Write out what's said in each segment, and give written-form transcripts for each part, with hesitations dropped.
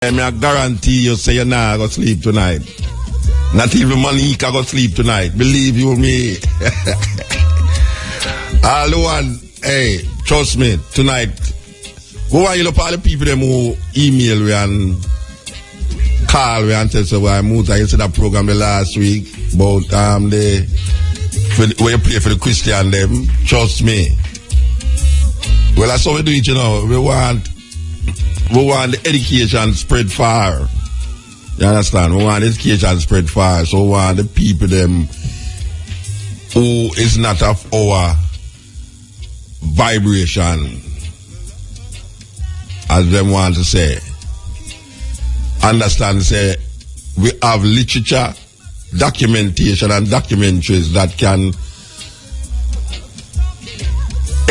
I guarantee you say you're not going to sleep tonight. Not even Monica going to sleep tonight. Believe you me. All the one, hey, trust me, tonight, go on, you look all the people them who email me and call me and tell us why Muta, you see that program the last week about where you play for the Christian them. Trust me. Well, that's how we do it, you know. We want the education spread far. You understand? We want education spread far. So we want the people them who is not of our vibration, as them want to say. Understand, say, we have literature, documentation and documentaries that can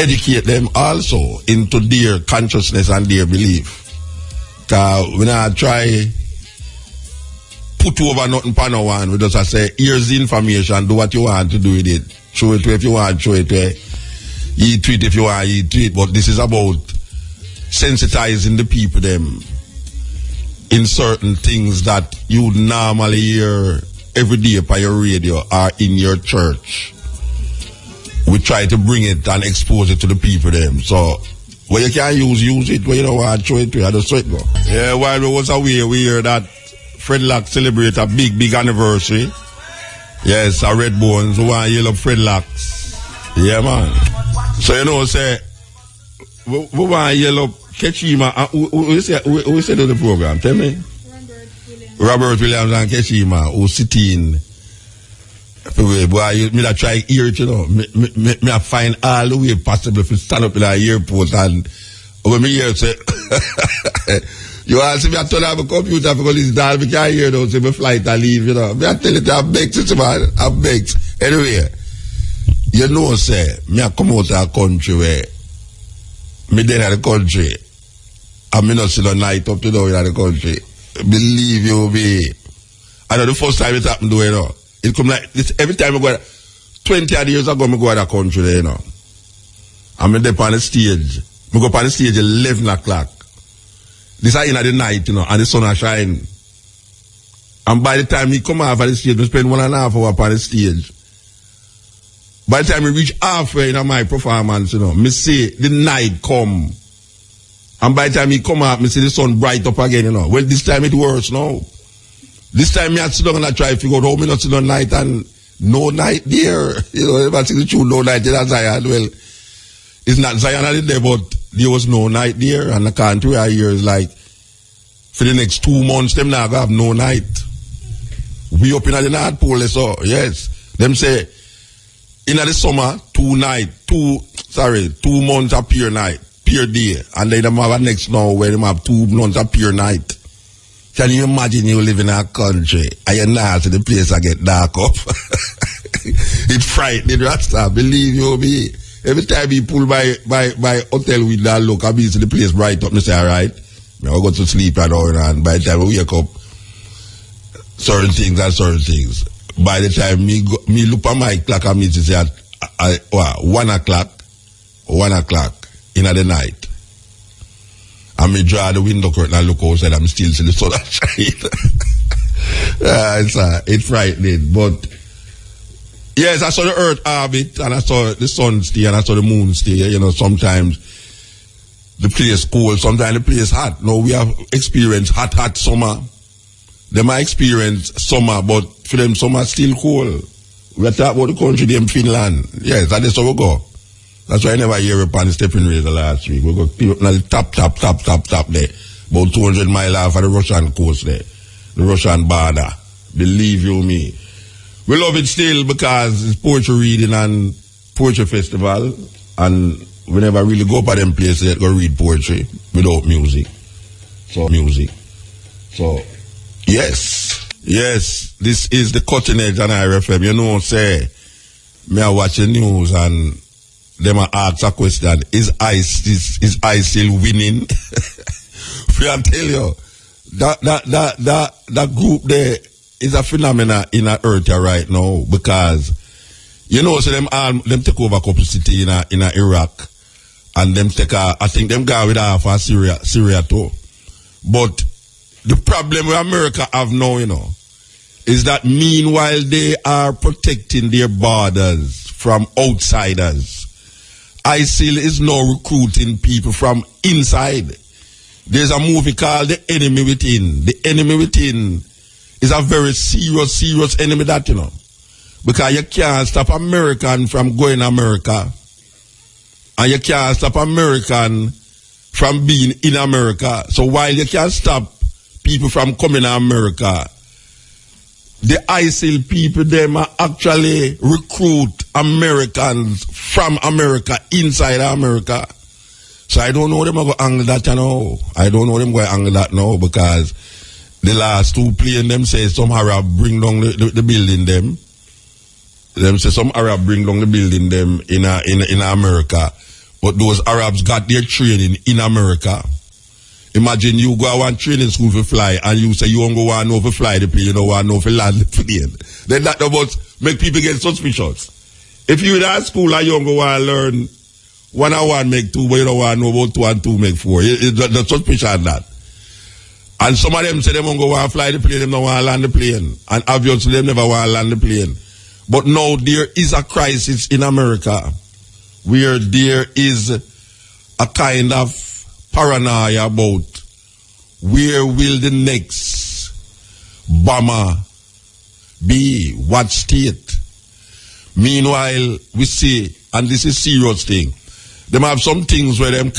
educate them also into their consciousness and their belief. Because when I try put over nothing for no one, we just say, here's the information, do what you want to do with it. Show it to if you want, show it to you tweet if you want, you tweet. But this is about sensitizing the people them in certain things that you normally hear every day by your radio or in your church. We try to bring it and expose it to the people them. So where you can use it. Where you don't want to show it to you, I just show it go. Yeah, while we was away, we hear that Fredlock celebrate a big anniversary. Yes, a Red Bones, we want to yell up Fredlocks. Yeah, man. So you know, say, we want to yell up Kechima. Who said to the program? Tell me. Robert Williams and Kechima, who sitting. Boy, me that try hear it, you know. Me I find all the way possible to stand up in the airport and when me hear say, you ask me I turn off a computer because it's dark, me can't hear those, say my flight I leave, you know. Me I tell it, I'm begged, man. I'm begged. Anyway, you know, say, me I come out of a country where me then in the country and me not see the night up to now in the country. Believe you me. I know the first time it happened to you know. It come like this every time I go 20 odd years ago I go to that country there, you know. I'm there on the stage. I go up on the stage 11 o'clock. This is in the night, you know, and the sun is shining. And by the time he come off of the stage, we spend 1.5 hours upon the stage. By the time we reach halfway in my performance, you know, me see the night come. And by the time he come out, me see the sun bright up again, you know. Well, this time it works now. This time me I sit down and I try to figure out how me not sit down night and no night there. You know, if I see the truth, no night there at Zion. Well, it's not Zion I did there, but there was no night there. And the country I hear is like, for the next 2 months, them not gonna have no night. We up in the North Pole, so yes. Them say, in the summer, 2 months a pure night, pure day. And then them have a next now where them have 2 months a pure night. Can you imagine you live in a country and you're not to the place I get dark up? It's frightening, Rasta. Believe you me. Every time you pull by hotel with that look, I mean, to the place bright up, I say, all right, I'll go to sleep and all, and by the time we wake up, certain things. By the time me look at my clock, I mean to say at 1 o'clock in the night. And me draw the window curtain and look outside, I'm still seeing the sun shine. It's frightening. But yes, I saw the earth orbit and I saw the sun stay and I saw the moon stay. You know, sometimes the place cold, sometimes the place hot. Now we have experienced hot summer. They might experience summer, but for them summer still cold. We are talking about the country, them Finland. Yes, that is how we go. That's why I never hear upon the stepping razor last week. We go on the top there. About 200 miles off of the Russian coast there. The Russian border. Believe you me. We love it still because it's poetry reading and poetry festival. And we never really go up at them places that go read poetry without music. So, yes, this is the cutting edge on IRFM. You know, say, me I watch the news and them ask a question, is ISIL winning? I tell you, that group there is a phenomenon in Earth right now because, you know, so them take over a couple city in Iraq and them take I think them go with half of Syria too. But the problem with America have now, is that meanwhile they are protecting their borders from outsiders, ISIL is now recruiting people from inside. There's a movie called The Enemy Within. The Enemy Within is a very serious enemy that, because you can't stop American from going to America, and you can't stop American from being in America. So while you can't stop people from coming to America, the ISIL people, them are actually recruit Americans from America, inside America. So I don't know them going to angle that, I don't know them going to angle that now, because the last two plane, them say some Arab bring down the building them. Them say some Arab bring down the building them in America. But those Arabs got their training in America. Imagine you go to one training school for fly, and you say you don't go want to know for fly the plane, you don't want to know for land the plane. Then that about make people get suspicious. If you in that school and you don't go want to learn 1 and 1 make 2, but you don't want to know about 2 and 2 make 4, the suspicion that. And some of them say they don't go want to fly the plane, they don't want to land the plane. And obviously they never want to land the plane. But now there is a crisis in America where there is a kind of paranoia about where will the next bomber be, what state. Meanwhile, we see, and this is serious thing, them have some things where them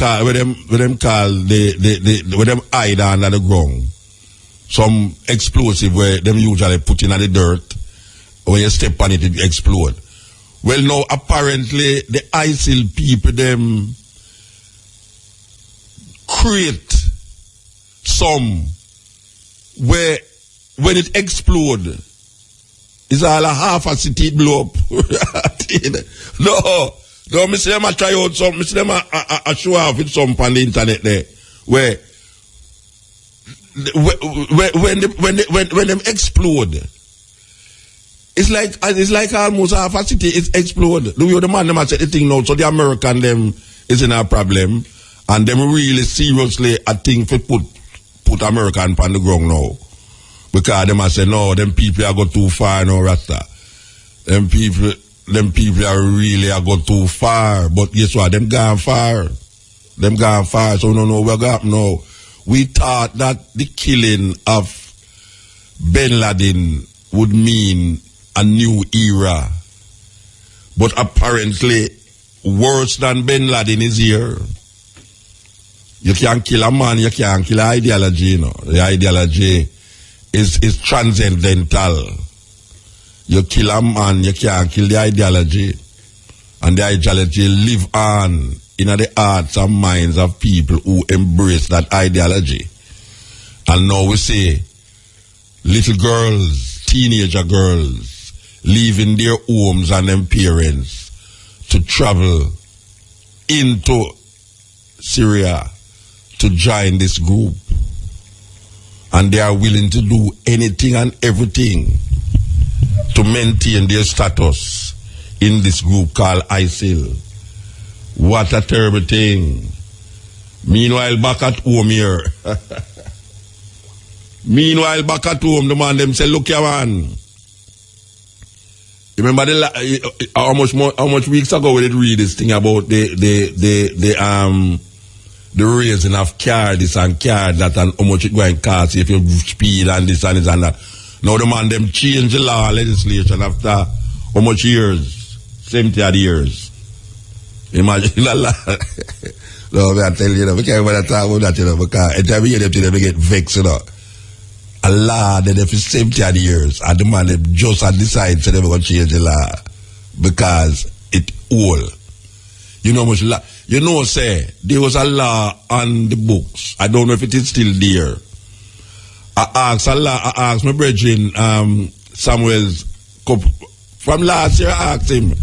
hide under the ground. Some explosive where them usually put in the dirt. When you step on it, it explode. Well, now apparently the ISIL people them create some where when it explode, it's all a half a city blow up. No, me see them a try out some, me see them a show off with some on the internet there, where when them explode, it's like almost half a city is explode. The man them a set the thing now, so the American them is in a problem, and them really seriously I think for put American on the ground now. Because them a say no, them people are go too far now, Rasta. Them people are really go too far. But guess what? Them gone far. So no, we're going now. We thought that the killing of Bin Laden would mean a new era. But apparently, worse than Bin Laden is here. You can't kill a man, you can't kill an ideology, The ideology is transcendental. You kill a man, you can't kill the ideology. And the ideology live on in the hearts and minds of people who embrace that ideology. And now we see little girls, teenager girls, leaving their homes and their parents to travel into Syria to join this group. And they are willing to do anything and everything to maintain their status in this group called ISIL. What a terrible thing. Meanwhile, back at home here. The man them say, look here, man. You remember how much weeks ago we did read this thing about the raising of car this and car that and how much it going to cost if you speed and this and that. Now the man them change the law legislation after how much years? 70 years. Imagine the law. No, I tell you, we can't even talk about that, because every year they get vexed, A law that for 70 years, and the man they just decide so they're going to change the law because it old. You know much law. You know, say, there was a law on the books. I don't know if it is still there. I asked my brethren, Samuel's, from last year, I asked him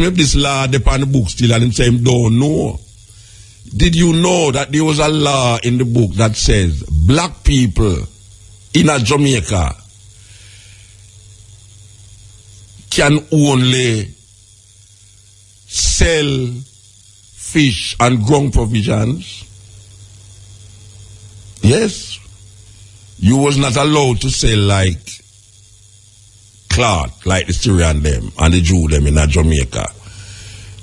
if this law is on the book still, and he said, don't know. Did you know that there was a law in the book that says black people in a Jamaica can only sell fish and ground provisions? Yes. you was not allowed to sell like cloth, like the Syrian them and the Jew them in Jamaica.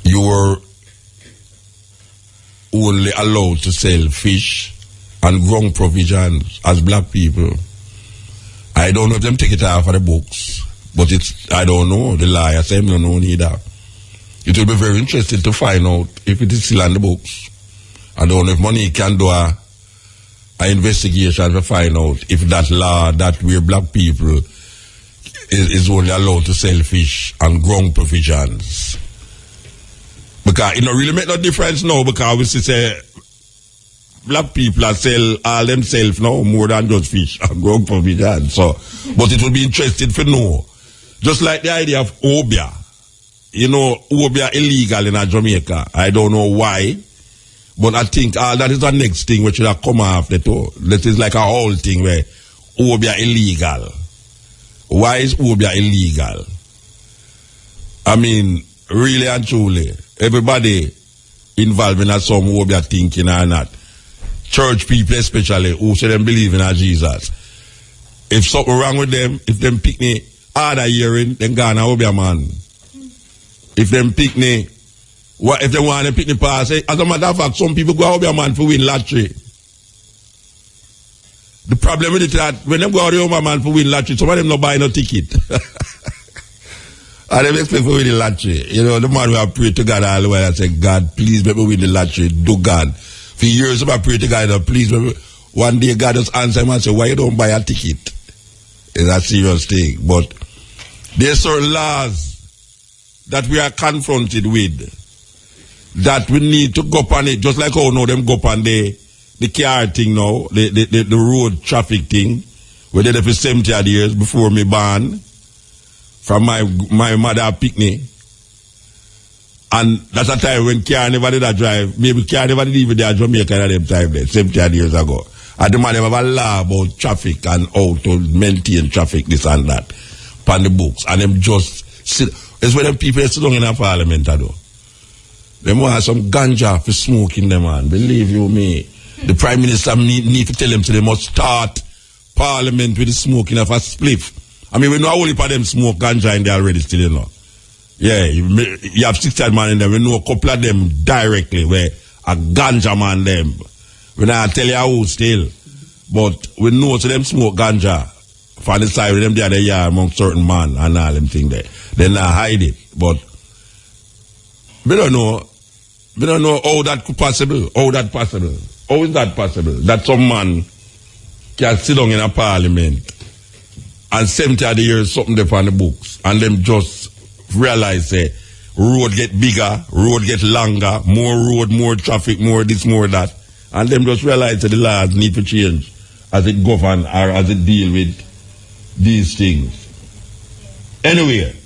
You were only allowed to sell fish and ground provisions as black people. I don't know if them take it off of the books, but I don't know. The liar say I don't know neither. It will be very interesting to find out if it is still on the books. I don't know if money can do a investigation to find out if that law that where black people is only allowed to sell fish and ground provisions. Because it don't really make no difference now, because we say black people are sell all themselves now more than just fish and ground provisions. So, but it will be interesting to know. Just like the idea of obia. You know, obia illegal in Jamaica. I don't know why. But I think that is the next thing which should have come after too. That is like a whole thing where obia illegal. Why is obia illegal? I mean, really and truly, everybody involved in some obia thinking or not. Church people especially, who say them believe in Jesus. If something wrong with them, if them pick me harder hearing, then gone a obia man. If them pick me, if they want to pick the pass, as a matter of fact, some people go out there, man, for win lottery. The problem with it is that when they go out there, man, for win lottery, some of them not buy no ticket. And they expect for win the lottery. You know, the man who have prayed to God all the while and say, God, please let me win the lottery. Do God. For years, I pray to God, please let me. One day, God just answer him and say, why you don't buy a ticket? It's a serious thing. But there's certain laws that we are confronted with, that we need to go up on it, just like how now them go up on the car thing now, the road traffic thing, we did it for 70 years before me born, from my mother pick me. And that's a time when car never did a drive, maybe car never did even there Jamaica at them time there, 70 years ago. And the man have a law about traffic and how to maintain traffic, this and that, upon the books. And them just sit, it's when them people sit down in a parliament, though. Them want some ganja for smoking them, man. Believe you me. The Prime Minister need to tell them so they must start Parliament with the smoking of a spliff. I mean, we know all of them smoke ganja in there already still, you know. Yeah, you have 60 man in there. We know a couple of them directly where a ganja man them. We not tell you who still. But we know so them smoke ganja. For the side with them there, they are among certain man and all them thing there. They not hide it. But we don't know how that could possible. How that possible? How is that possible? That some man can sit down in a parliament and 70 of the years something there on the books and them just realize say road get bigger, road get longer, more road, more traffic, more this, more that. And them just realize that the laws need to change as it govern or as it deal with these things. Anyway,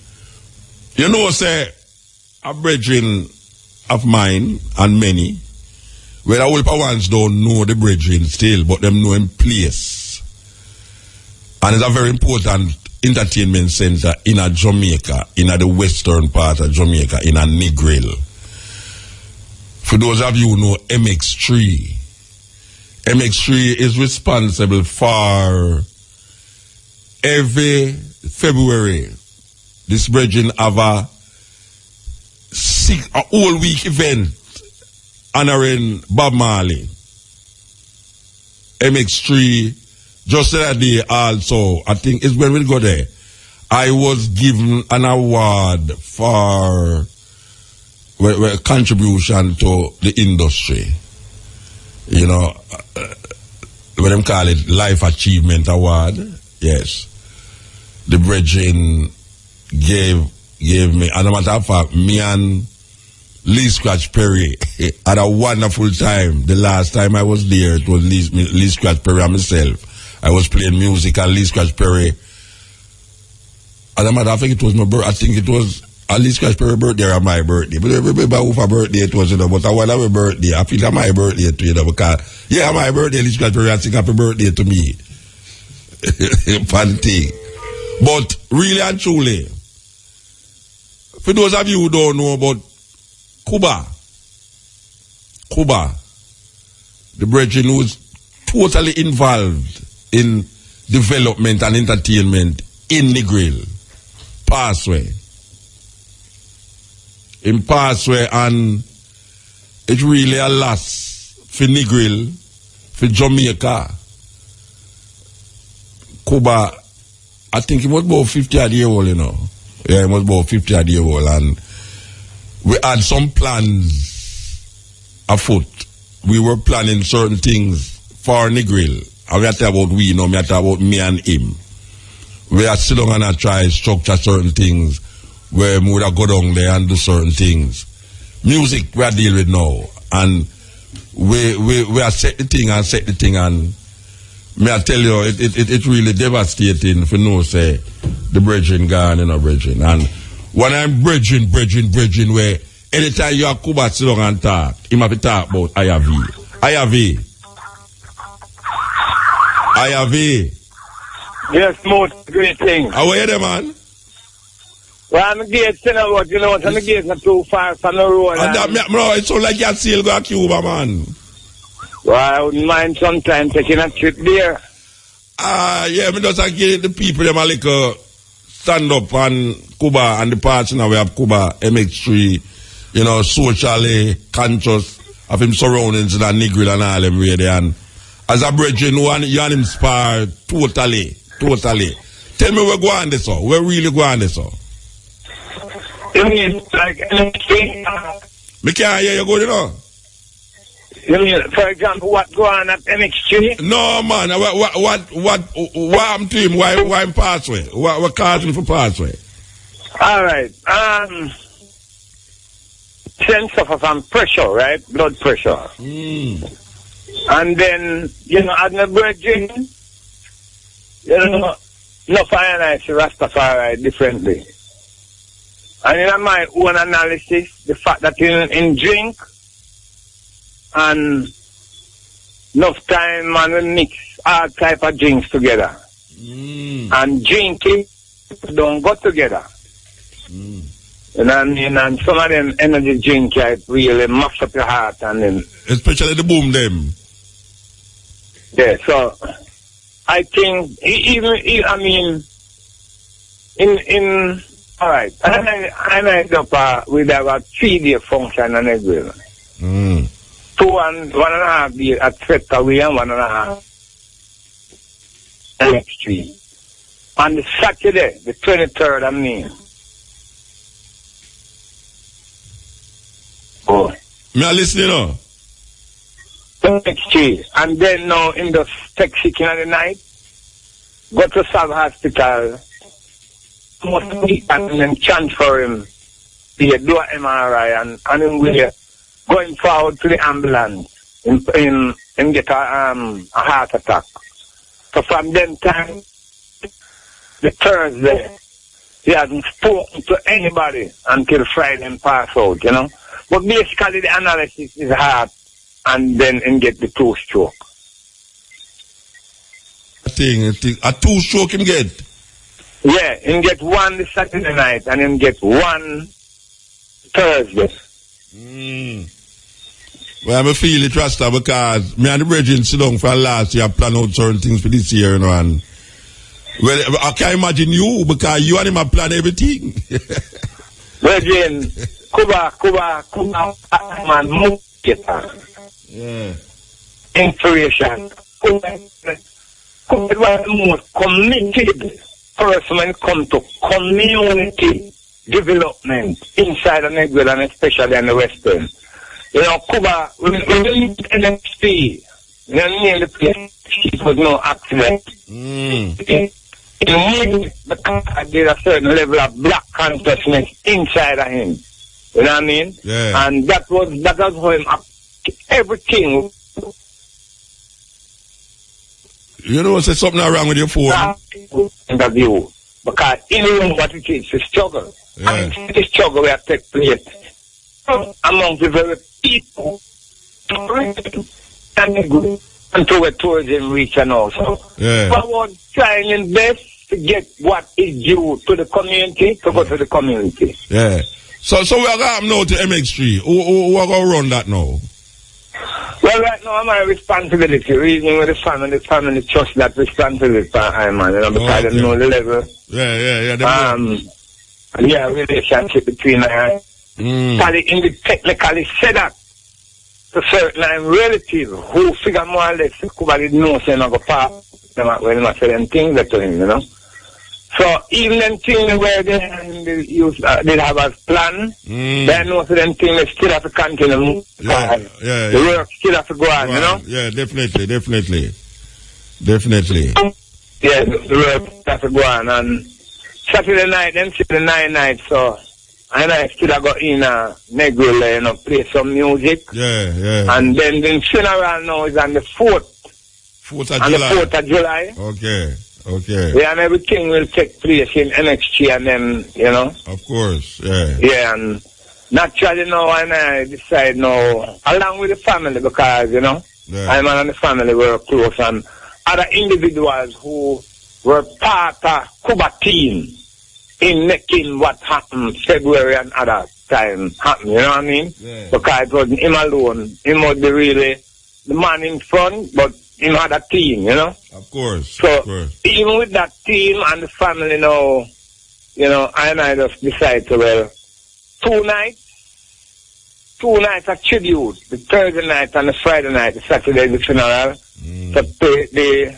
you know, say a brethren of mine and many, where the whole ones don't know the brethren still, but them know in place. And it's a very important entertainment center in a Jamaica, in a the western part of Jamaica, in a Negril. For those of you who know MX3, MX3 is responsible for every February, this brethren have a whole week event honoring Bob Marley. MX3, just the other day also, I think it's when we go there, I was given an award for contribution to the industry. You know, what them call it, Life Achievement Award. Yes. The brethren gave me, as a matter of fact, me and Lee Scratch Perry had a wonderful time. The last time I was there, it was Lee Scratch Perry and myself. I was playing music and Lee Scratch Perry. As a matter of fact, it was my birthday. I think it was Lee Scratch Perry's birthday or my birthday. But everybody who for birthday it was, you know, but I want my birthday. I feel like my birthday too, you know, because, yeah, my birthday, Lee Scratch Perry, I think happy birthday to me. Fun thing. But really and truly, for those of you who don't know about Kuba, the brethren who is totally involved in development and entertainment in Negril. Passway. In Passway, and it's really a loss for Negril, for Jamaica. Kuba, I think he was about 50 years old, you know. Yeah, he was about 50 years old, and we had some plans afoot. We were planning certain things for Negril. And we are talking about we, no, we are talking about me and him. We are sitting down and try to structure certain things where we would have go down there and do certain things. Music we are dealing with now. And we are set the thing and may I tell you, it's really devastating for no say the brethren gone, you know, brethren. And when I'm brethren, where anytime you are Kuba sit down and talk, him have to talk about IAV. Yes, most great thing. How are you there, man? Well, I'm against, you know what, I'm against not too far from the road. And that, bro, it's so like you're still going to Cuba, man. Well, I wouldn't mind sometimes taking a trip there. Yeah, me just get the people, them a little stand up on Cuba and the parts now we have Cuba, MX3, you know, socially conscious of him surroundings in that Negril and all them really. And as a brethren, you and him spar totally. Tell me where go on this, so where really go on this, so. You mean like MX3? Me can't hear you good, you know. You mean, for example, what go on at MX3? No, man. What happened to him? Why him Passway? What caused him for Passway? All right. Then suffer from pressure, right? Blood pressure. And then, you know, as my brethren, you know, no fire and I see Rastafari differently. And in my own analysis, the fact that in drink and enough time man will mix all type of drinks together. And drinking don't go together. You know what I mean? And some of them energy drinks like really mash up your heart and then especially the boom them. Yeah, so I think I mean in all right. I end up with about 3-day function and everything. 1.5 days at Fetaway and 1.5 next week. On the Saturday, the 23rd, I mean. Oh. Me are listening now. Next week. And then now in the take sick in the night, go to South Hospital, and then transfer him to do an MRI and then we're going forward to the ambulance and get a heart attack. So from then time, the Thursday, he hasn't spoken to anybody until Friday and pass out, you know. But basically the analysis is heart and then get the 2 stroke. A 2 stroke him get? Yeah, him get 1 the Saturday night and him get 1 Thursday. Well, I feel it, Rasta, because me and the brethren sit down for last year, plan out certain things for this year, you know, and well, I can't imagine you, because you and him have planned everything. Brethren, Kuba, man, Muta. Yeah. Inspiration. Kuba was the most committed person when it comes to community development inside the Negril and especially in the Western. You know, Kuba, when we leave NXT, you know, near the place, it was no accident. It needed because there's a certain level of black consciousness inside of him. You know what I mean? Yeah. And that was how him everything. You know, there's something wrong with your phone. Interview. Because he knew what it is to struggle. Yeah. And the struggle will take place among the very people and towards him reach and also. Yeah. But was trying his best to get what is due to the community, to go to the community. Yeah. So we are going now to MX3. Who are going to run that now? Well, right now, my responsibility, reasoning with the family trust that responsibility for I man, you know, because they know the level. Relationship between I technically said that to certain relatives who figure more or less Kuba did know saying I go part when I say them things that to him, you know. So even them things where they have a plan, they know so them things they still have to continue. The work still have to go on, you know? Yeah, definitely. Yeah, the work has to go on. And Saturday night, them still the 9 nights, so I still have got in a Negro, you know, play some music. Yeah. And then the funeral now is on the 4th. 4th of July. On the 4th of July. Okay. Yeah, and everything will take place in NXT and then, you know. Of course, yeah. Yeah, and naturally now and I decide now, along with the family, because, you know, I'm and the family were close, and other individuals who were part of Kuba team in making what happened February and other time happen, you know what I mean? Yeah. Because it wasn't him alone. He must be really the man in front, but him had a team, you know? Of course. So, even with that team and the family now, you know, I just decide to, well, 2 nights of tribute, the Thursday night and the Friday night, the Saturday the funeral. So, the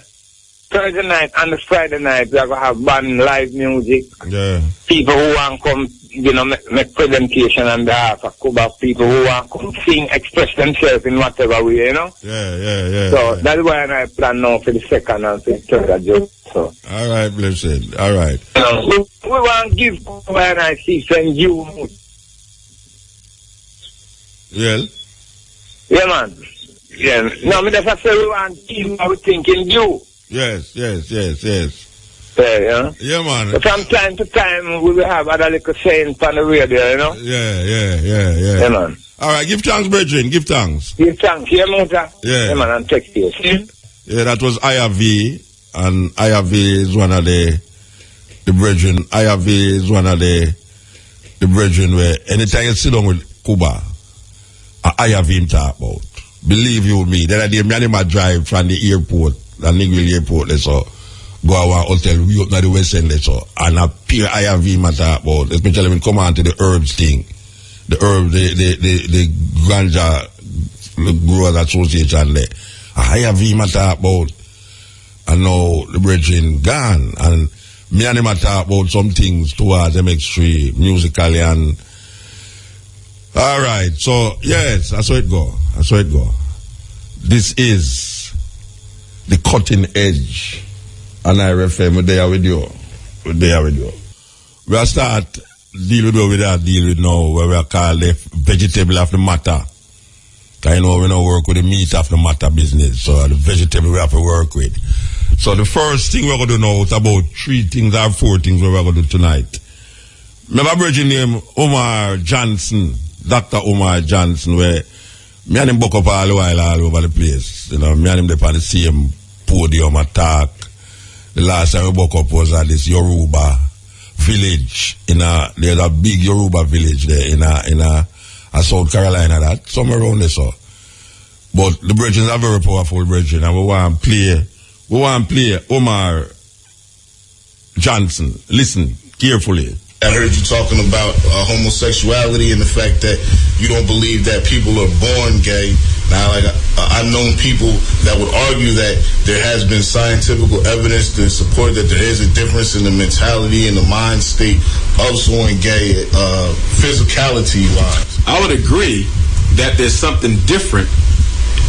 Thursday night and the Friday night, we are going to have band live music. Yeah. People who want to come, you know, make presentation on behalf of Kuba. People who want to come sing, express themselves in whatever way, you know? Yeah. So that's why I plan now for the 2nd and for the 3rd of June. So. All right, blessed. All right. We want to give Kuba and I see send you. Yeah. Yeah, man. Yeah. No, me just say we want to give what we thinking you. Yes. Yeah, man. But from time to time, we will have other little sayings on the radio, you know? Yeah. Yeah, man. All right, give thanks, brethren. Give thanks. Give thanks. Yeah, Muta. Yeah, man, and text you. Yeah, that was IRV, and IRV is one of the brethren. IRV is one of the brethren where anytime you sit down with Kuba, IRV him talk about. Believe you me, that day, me and him drive from the airport, the Nigel airport, let's go our hotel, we open the West End, let's go, and appear IRV matter about, especially when come on to the herbs thing, the herb, the ganja growers association there. IRV matter about, and now the brethren gone, and me and him talk about some things towards MX3 musically, and all right, so yes, that's how it go. This is the cutting edge, and I refer me there with you. We'll start deal with now, where we call the vegetable of the matter. Because you know we don't work with the meat of the matter business, so the vegetable we have to work with. So the first thing we're going to do now is about 3 things or 4 things we're going to do tonight. Remember bridging name UMAR JOHNSON, Dr. UMAR JOHNSON, where me and him buck up all the while all over the place. You know, me and him there on the same podium attack. The last time we buck up was at this Yoruba village. There's a big Yoruba village there in South Carolina, that somewhere around there, so. But the brethren are very powerful brethren, and we want to play UMAR JOHNSON. Listen carefully. I heard you talking about homosexuality and the fact that you don't believe that people are born gay. Now, I've known people that would argue that there has been scientific evidence to support that there is a difference in the mentality and the mind state of someone gay, physicality-wise. I would agree that there's something different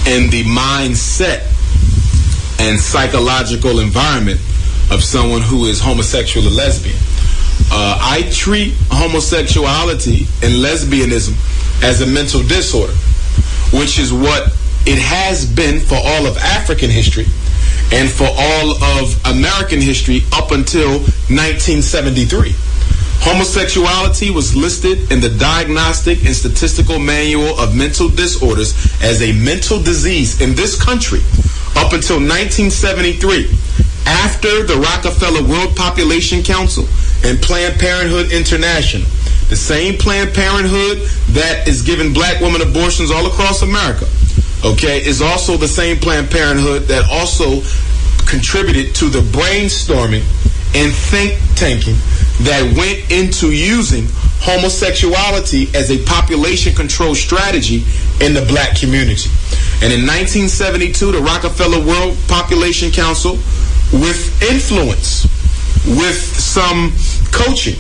in the mindset and psychological environment of someone who is homosexual or lesbian. I treat homosexuality and lesbianism as a mental disorder, which is what it has been for all of African history and for all of American history up until 1973. Homosexuality was listed in the Diagnostic and Statistical Manual of Mental Disorders as a mental disease in this country up until 1973. After the Rockefeller World Population Council and Planned Parenthood International, the same Planned Parenthood that is giving black women abortions all across America, okay, is also the same Planned Parenthood that also contributed to the brainstorming and think tanking that went into using homosexuality as a population control strategy in the black community. And in 1972, the Rockefeller World Population Council, with influence, with some coaching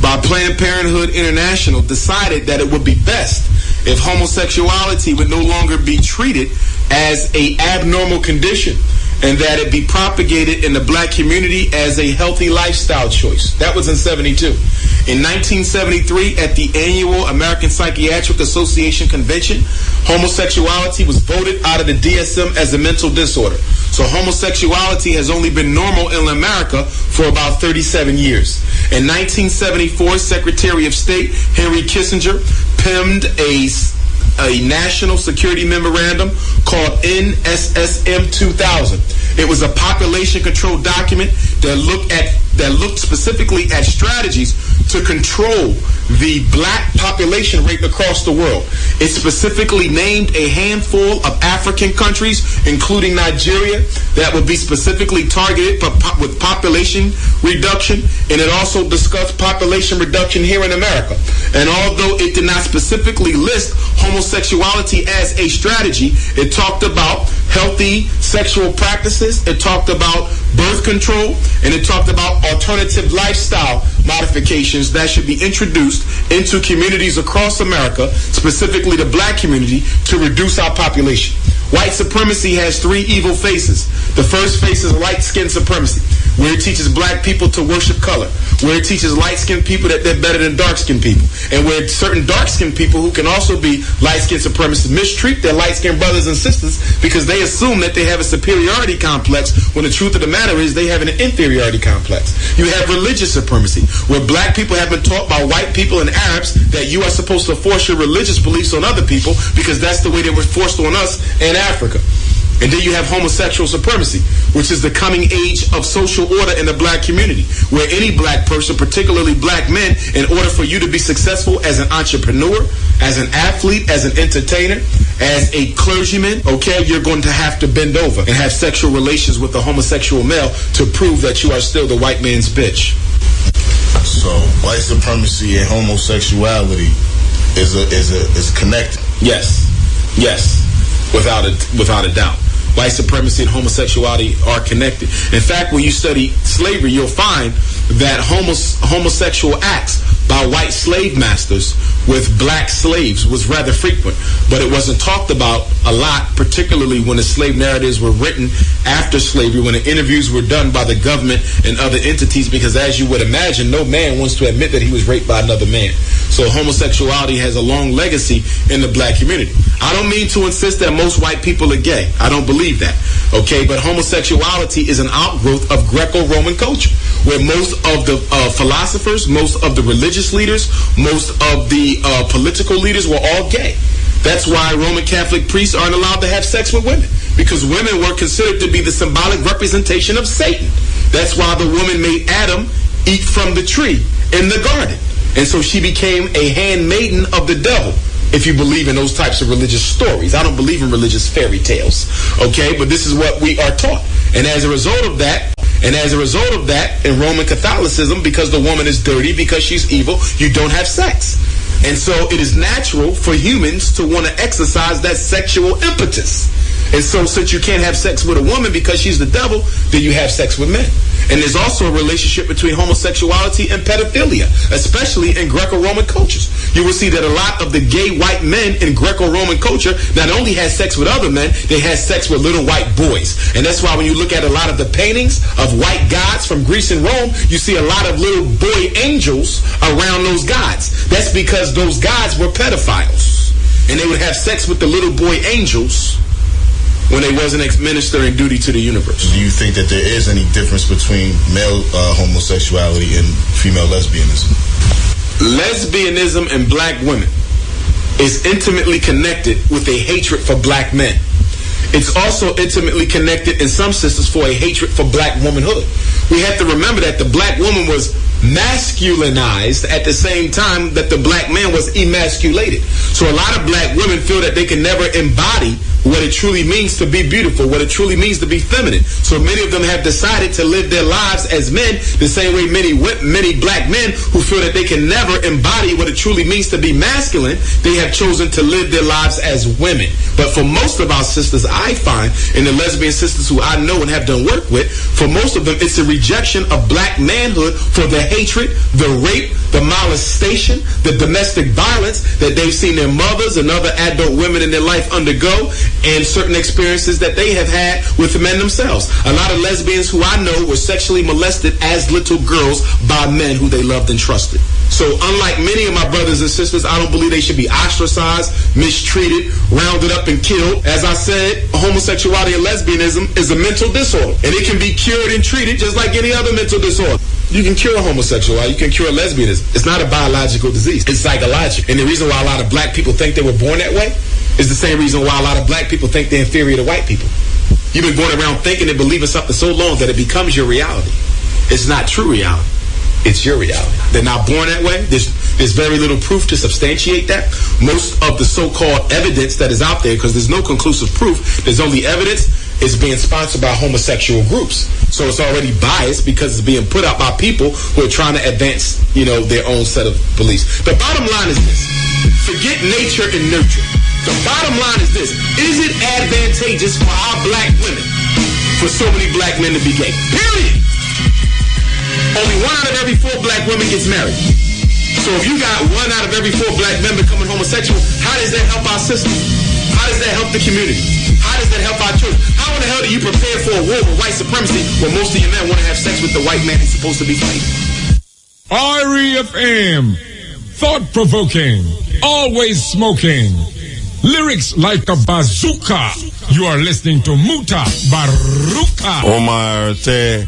by Planned Parenthood International, decided that it would be best if homosexuality would no longer be treated as an abnormal condition, and that it be propagated in the black community as a healthy lifestyle choice. That was in 72. In 1973, at the annual American Psychiatric Association convention, homosexuality was voted out of the DSM as a mental disorder. So homosexuality has only been normal in America for about 37 years. In 1974, Secretary of State Henry Kissinger penned a national security memorandum called NSSM 2000. It was a population control document that looked specifically at strategies to control the black population rate across the world. It specifically named a handful of African countries, including Nigeria, that would be specifically targeted with population reduction, and it also discussed population reduction here in America. And although it did not specifically list homosexuality as a strategy, it talked about healthy sexual practices, it talked about birth control, and it talked about alternative lifestyle modifications that should be introduced into communities across America, specifically the black community, to reduce our population. White supremacy has three evil faces. The first face is light-skinned supremacy, where it teaches black people to worship color, where it teaches light-skinned people that they're better than dark-skinned people, and where certain dark-skinned people who can also be light-skinned supremacists mistreat their light-skinned brothers and sisters because they assume that they have a superiority complex, when the truth of the matter is they have an inferiority complex. You have religious supremacy, where black people have been taught by white people and Arabs that you are supposed to force your religious beliefs on other people because that's the way they were forced on us in Africa. And then you have homosexual supremacy, which is the coming age of social order in the black community, where any black person, particularly black men, in order for you to be successful as an entrepreneur, as an athlete, as an entertainer, as a clergyman, okay, you're going to have to bend over and have sexual relations with a homosexual male to prove that you are still the white man's bitch. So white supremacy and homosexuality is connected. Yes, without a doubt. White supremacy and homosexuality are connected. In fact, when you study slavery, you'll find that homosexual acts by white slave masters with black slaves was rather frequent, but it wasn't talked about a lot, particularly when the slave narratives were written after slavery, when the interviews were done by the government and other entities, because as you would imagine, no man wants to admit that he was raped by another man. So homosexuality has a long legacy in the black community. I don't mean to insist that most white people are gay. I don't believe that. Okay, but homosexuality is an outgrowth of Greco-Roman culture, where most of the philosophers, most of the religious leaders, most of the political leaders were all gay. That's why Roman Catholic priests aren't allowed to have sex with women, because women were considered to be the symbolic representation of Satan. That's why the woman made Adam eat from the tree in the garden. And so she became a handmaiden of the devil, if you believe in those types of religious stories. I don't believe in religious fairy tales, okay? But this is what we are taught. And as a result of that, in Roman Catholicism, because the woman is dirty, because she's evil, you don't have sex. And so it is natural for humans to want to exercise that sexual impetus. And so since you can't have sex with a woman because she's the devil, then you have sex with men. And there's also a relationship between homosexuality and pedophilia, especially in Greco-Roman cultures. You will see that a lot of the gay white men in Greco-Roman culture not only had sex with other men, they had sex with little white boys. And that's why when you look at a lot of the paintings of white gods from Greece and Rome, you see a lot of little boy angels around those gods. That's because those gods were pedophiles. And they would have sex with the little boy angels when they wasn't administering duty to the universe. Do you think that there is any difference between male homosexuality and female lesbianism? Lesbianism and black women is intimately connected with a hatred for black men. It's also intimately connected in some senses for a hatred for black womanhood. We have to remember that the black woman was masculinized at the same time that the black man was emasculated. So a lot of black women feel that they can never embody what it truly means to be beautiful, what it truly means to be feminine. So many of them have decided to live their lives as men, the same way many black men who feel that they can never embody what it truly means to be masculine, they have chosen to live their lives as women. But for most of our sisters, I find, and the lesbian sisters who I know and have done work with, for most of them, it's a rejection of black manhood for the hatred, the rape, the molestation, the domestic violence that they've seen their mothers and other adult women in their life undergo, and certain experiences that they have had with the men themselves. A lot of lesbians who I know were sexually molested as little girls by men who they loved and trusted. So unlike many of my brothers and sisters, I don't believe they should be ostracized, mistreated, rounded up and killed. As I said, homosexuality and lesbianism is a mental disorder, and it can be cured and treated just like any other mental disorder. You can cure homosexuality, you can cure lesbianism. It's not a biological disease, it's psychological. And the reason why a lot of black people think they were born that way is the same reason why a lot of black people think they're inferior to white people. You've been going around thinking and believing something so long that it becomes your reality. It's not true reality. It's your reality. They're not born that way. There's very little proof to substantiate that. Most of the so-called evidence that is out there, because there's no conclusive proof, there's only evidence, is being sponsored by homosexual groups. So it's already biased because it's being put out by people who are trying to advance, their own set of beliefs. The bottom line is this. Forget nature and nurture. The bottom line is this. Is it advantageous for our black women, for so many black men to be gay? Period. Only 1 out of every 4 black women gets married. So if you got 1 out of every 4 black men becoming homosexual, how does that help our system? How does that help the community? How does that help our children? How in the hell do you prepare for a war with white supremacy when most of your men want to have sex with the white man he's supposed to be fighting? REFM, thought-provoking, always smoking, lyrics like a bazooka. You are listening to Muta Baruka. Omar say,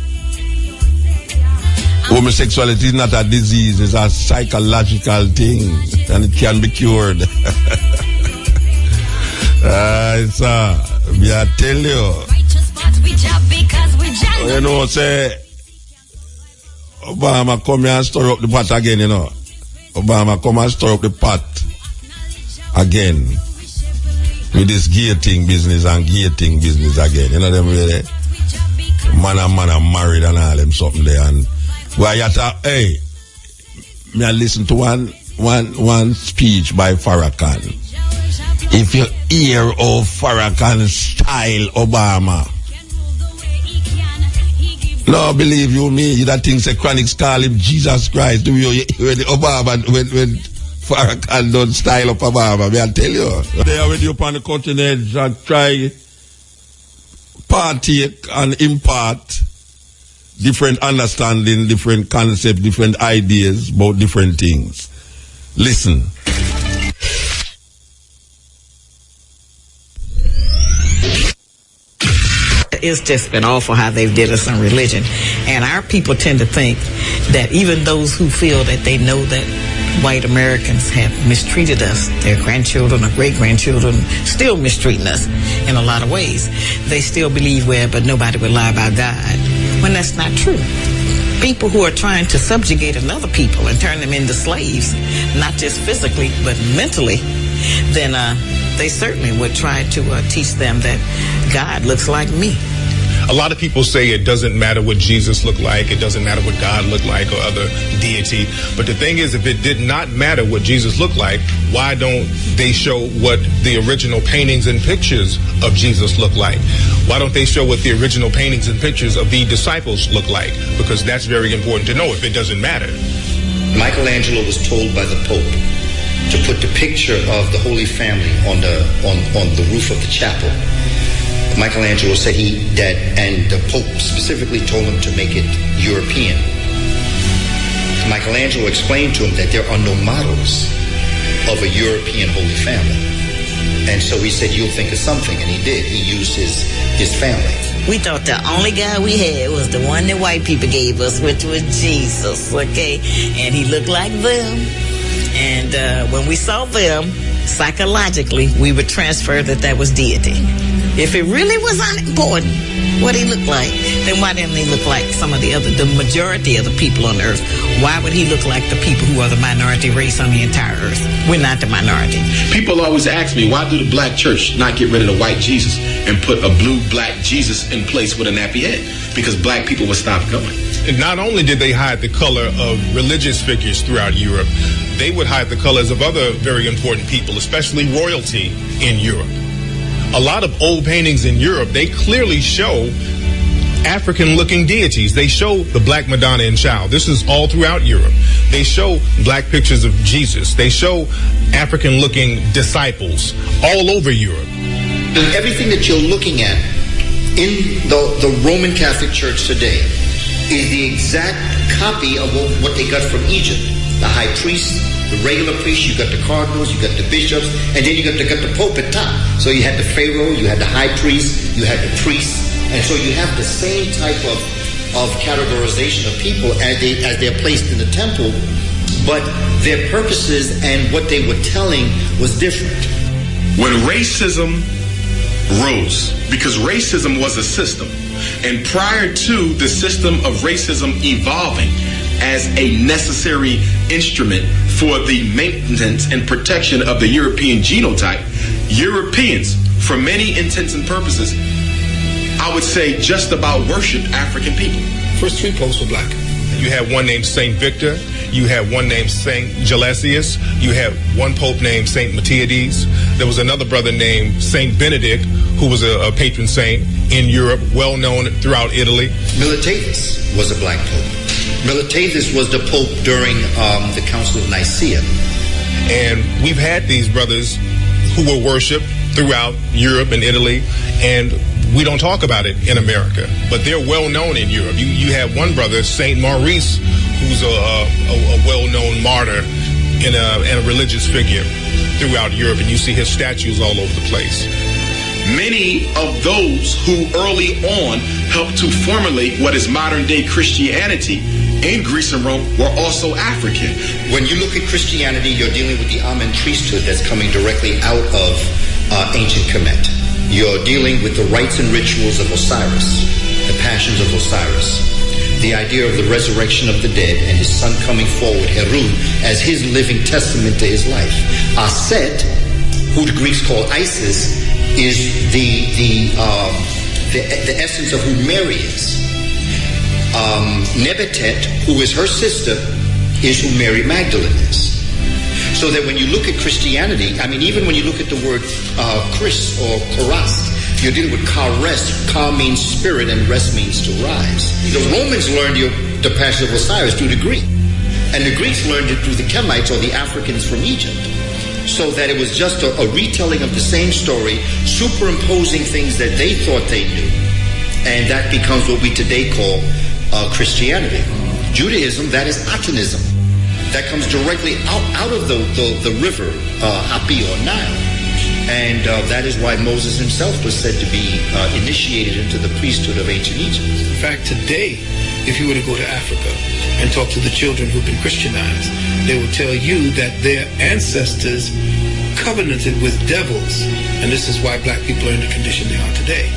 homosexuality is not a disease, it's a psychological thing, and it can be cured. I tell you. Say, Obama come here and stir up the pot again, Obama come and stir up the pot again with this gating business and gating business again. Them really man and married and all them something there. And why you talk, hey, me I listen to one speech by Farrakhan. If you hear of Farrakhan style Obama, no, believe you me, that thing say Chronics call him Jesus Christ. Do you hear the Obama when Farrakhan don't style up Obama? May I tell you? They already up on the cutting edge and try partake and impart different understanding, different concepts, different ideas about different things. Listen. It's just been awful how they've did us on religion. And our people tend to think that even those who feel that they know that white Americans have mistreated us, their grandchildren or great-grandchildren still mistreating us in a lot of ways. They still believe, but nobody would lie about God, when that's not true. People who are trying to subjugate another people and turn them into slaves, not just physically, but mentally, then they certainly would try to teach them that God looks like me. A lot of people say it doesn't matter what Jesus looked like, it doesn't matter what God looked like or other deity. But the thing is, if it did not matter what Jesus looked like, why don't they show what the original paintings and pictures of Jesus look like? Why don't they show what the original paintings and pictures of the disciples look like? Because that's very important to know if it doesn't matter. Michelangelo was told by the Pope to put the picture of the Holy Family on the roof of the chapel. Michelangelo said and the Pope specifically told him to make it European. Michelangelo explained to him that there are no models of a European Holy Family. And so he said, you'll think of something, and he did. He used his family. We thought the only guy we had was the one that white people gave us, which was Jesus, okay? And he looked like them. And when we saw them, psychologically, we would transfer that was deity. If it really was unimportant what he looked like, then why didn't he look like some of the majority of the people on earth? Why would he look like the people who are the minority race on the entire earth? We're not the minority. People always ask me, why do the black church not get rid of the white Jesus and put a blue-black Jesus in place with a nappy head? Because black people would stop going. And not only did they hide the color of religious figures throughout Europe, they would hide the colors of other very important people, especially royalty in Europe. A lot of old paintings in Europe, they clearly show African-looking deities. They show the Black Madonna and Child. This is all throughout Europe. They show black pictures of Jesus. They show African-looking disciples all over Europe. And everything that you're looking at in the Roman Catholic Church today is the exact copy of what they got from Egypt. The high priest, the regular priest, you got the cardinals, you got the bishops, and then you got the Pope at top. So you had the Pharaoh, you had the high priest, you had the priests, and so you have the same type of categorization of people as they're placed in the temple, but their purposes and what they were telling was different. When racism rose, because racism was a system, and prior to the system of racism evolving as a necessary instrument for the maintenance and protection of the European genotype, Europeans, for many intents and purposes, I would say just about worshiped African people. First 3 popes were black. You had one named Saint Victor. You had one named Saint Gelasius. You had one pope named Saint Matthiades. There was another brother named Saint Benedict, who was a patron saint in Europe, well known throughout Italy. Militatus was a black pope. Militatus was the pope during the Council of Nicaea. And we've had these brothers who were worshipped throughout Europe and Italy, and we don't talk about it in America, but they're well known in Europe. You have one brother, Saint Maurice, who's a well-known martyr and a religious figure throughout Europe, and you see his statues all over the place. Many of those who early on helped to formulate what is modern-day Christianity in Greece and Rome were also African. When you look at Christianity, you're dealing with the Amen priesthood that's coming directly out of ancient Kemet. You're dealing with the rites and rituals of Osiris, the passions of Osiris, the idea of the resurrection of the dead and his son coming forward, Herun, as his living testament to his life. Aset, who the Greeks call Isis, is the essence of who Mary is. Nebetet, who is her sister, is who Mary Magdalene is. So that when you look at Christianity, I mean, even when you look at the word Chris or Chorast, you're dealing with Chares. Ka means spirit and rest means to rise. The Romans learned the Passion of Osiris through the Greek. And the Greeks learned it through the Kemites or the Africans from Egypt. So that it was just a retelling of the same story, superimposing things that they thought they knew. And that becomes what we today call Christianity. Judaism, that is Atanism. That comes directly out of the river, Hapi or Nile. And that is why Moses himself was said to be initiated into the priesthood of ancient Egypt. In fact, today, if you were to go to Africa and talk to the children who've been Christianized, they will tell you that their ancestors covenanted with devils. And this is why black people are in the condition they are today.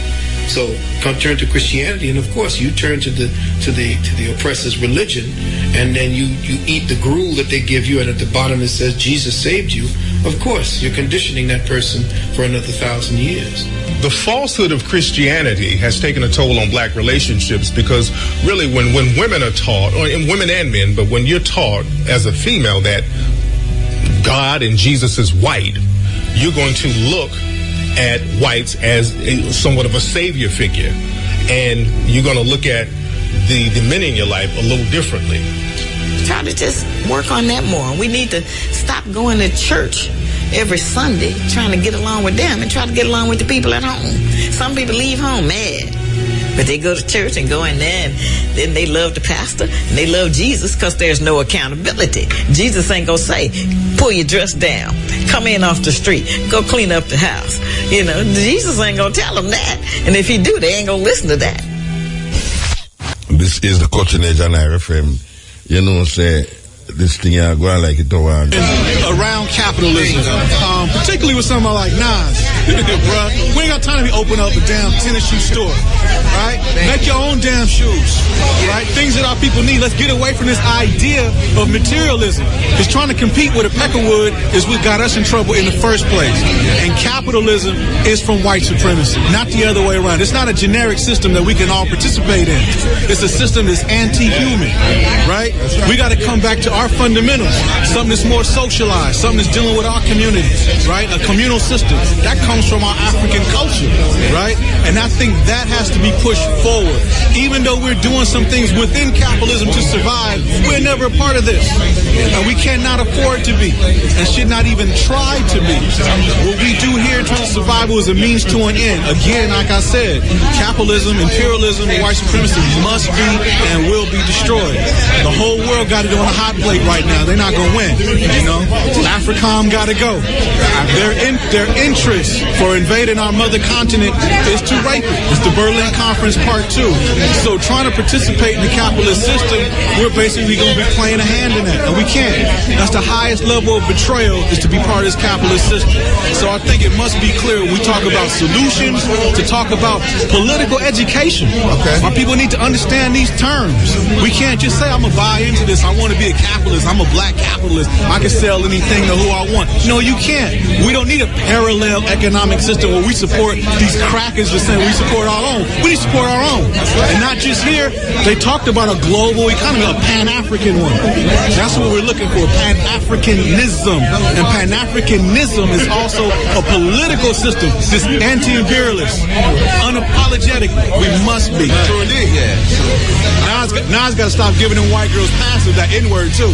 So turn to Christianity, and of course you turn to the oppressor's religion, and then you eat the gruel that they give you, and at the bottom it says Jesus saved you. Of course, you're conditioning that person for another 1,000 years. The falsehood of Christianity has taken a toll on black relationships, because really when women are taught, or women and men, but when you're taught as a female that God and Jesus is white, you're going to look at whites as somewhat of a savior figure, and you're going to look at the men in your life a little differently. Try to just work on that more. We need to stop going to church every Sunday trying to get along with them and try to get along with the people at home. Some people leave home mad, but they go to church and go in there, and then they love the pastor and they love Jesus because there's no accountability. Jesus ain't gonna say, pull your dress down, come in off the street, go clean up the house. You know, Jesus ain't gonna tell them that. And if he do, they ain't gonna listen to that. This is the Coaching Age on IRFM. You know, say, this thing I go on like it though. Around capitalism, particularly with someone like Nas, bruh. We ain't got time to be open up a damn tennis shoe store, right? Make your own damn shoes, right? Things that our people need. Let's get away from this idea of materialism. Because trying to compete with a peckerwood is what got us in trouble in the first place. And capitalism is from white supremacy, not the other way around. It's not a generic system that we can all participate in. It's a system that's anti-human, right? We got to come back to our fundamentals, something that's more socialized, something that's dealing with our communities, right? A communal system. That comes from our African culture, right? And I think that has to be pushed forward. Even though we're doing some things within capitalism to survive, we're never a part of this. And we cannot afford to be, and should not even try to be. What we do here in terms of survival is a means to an end. Again, like I said, capitalism, imperialism, and white supremacy must be and will be destroyed. The whole world got it on a hot plate right now. They're not going to win, you know. AFRICOM got to go. Their interest for invading our mother continent is to rape it. It's the Berlin Conference Part 2. So trying to participate in the capitalist system, we're basically going to be playing a hand in that, and we can't. That's the highest level of betrayal, is to be part of this capitalist system. So I think it must be clear when we talk about solutions, to talk about political education. Okay. Our people need to understand these terms. We can't just say, I'm going to buy into this. I want to be a capitalist. I'm a black capitalist. I can sell anything to who I want. No, you can't. We don't need a parallel economic system where we support these crackers just saying we support our own. We need to support our own. And not just here. They talked about a global economy, a Pan-African one. That's what we're looking for, Pan-Africanism. And Pan-Africanism is also a political system. This anti-imperialist, unapologetic. We must be. Sure indeed. Now it's got to stop giving them white girls passes, that N-word too.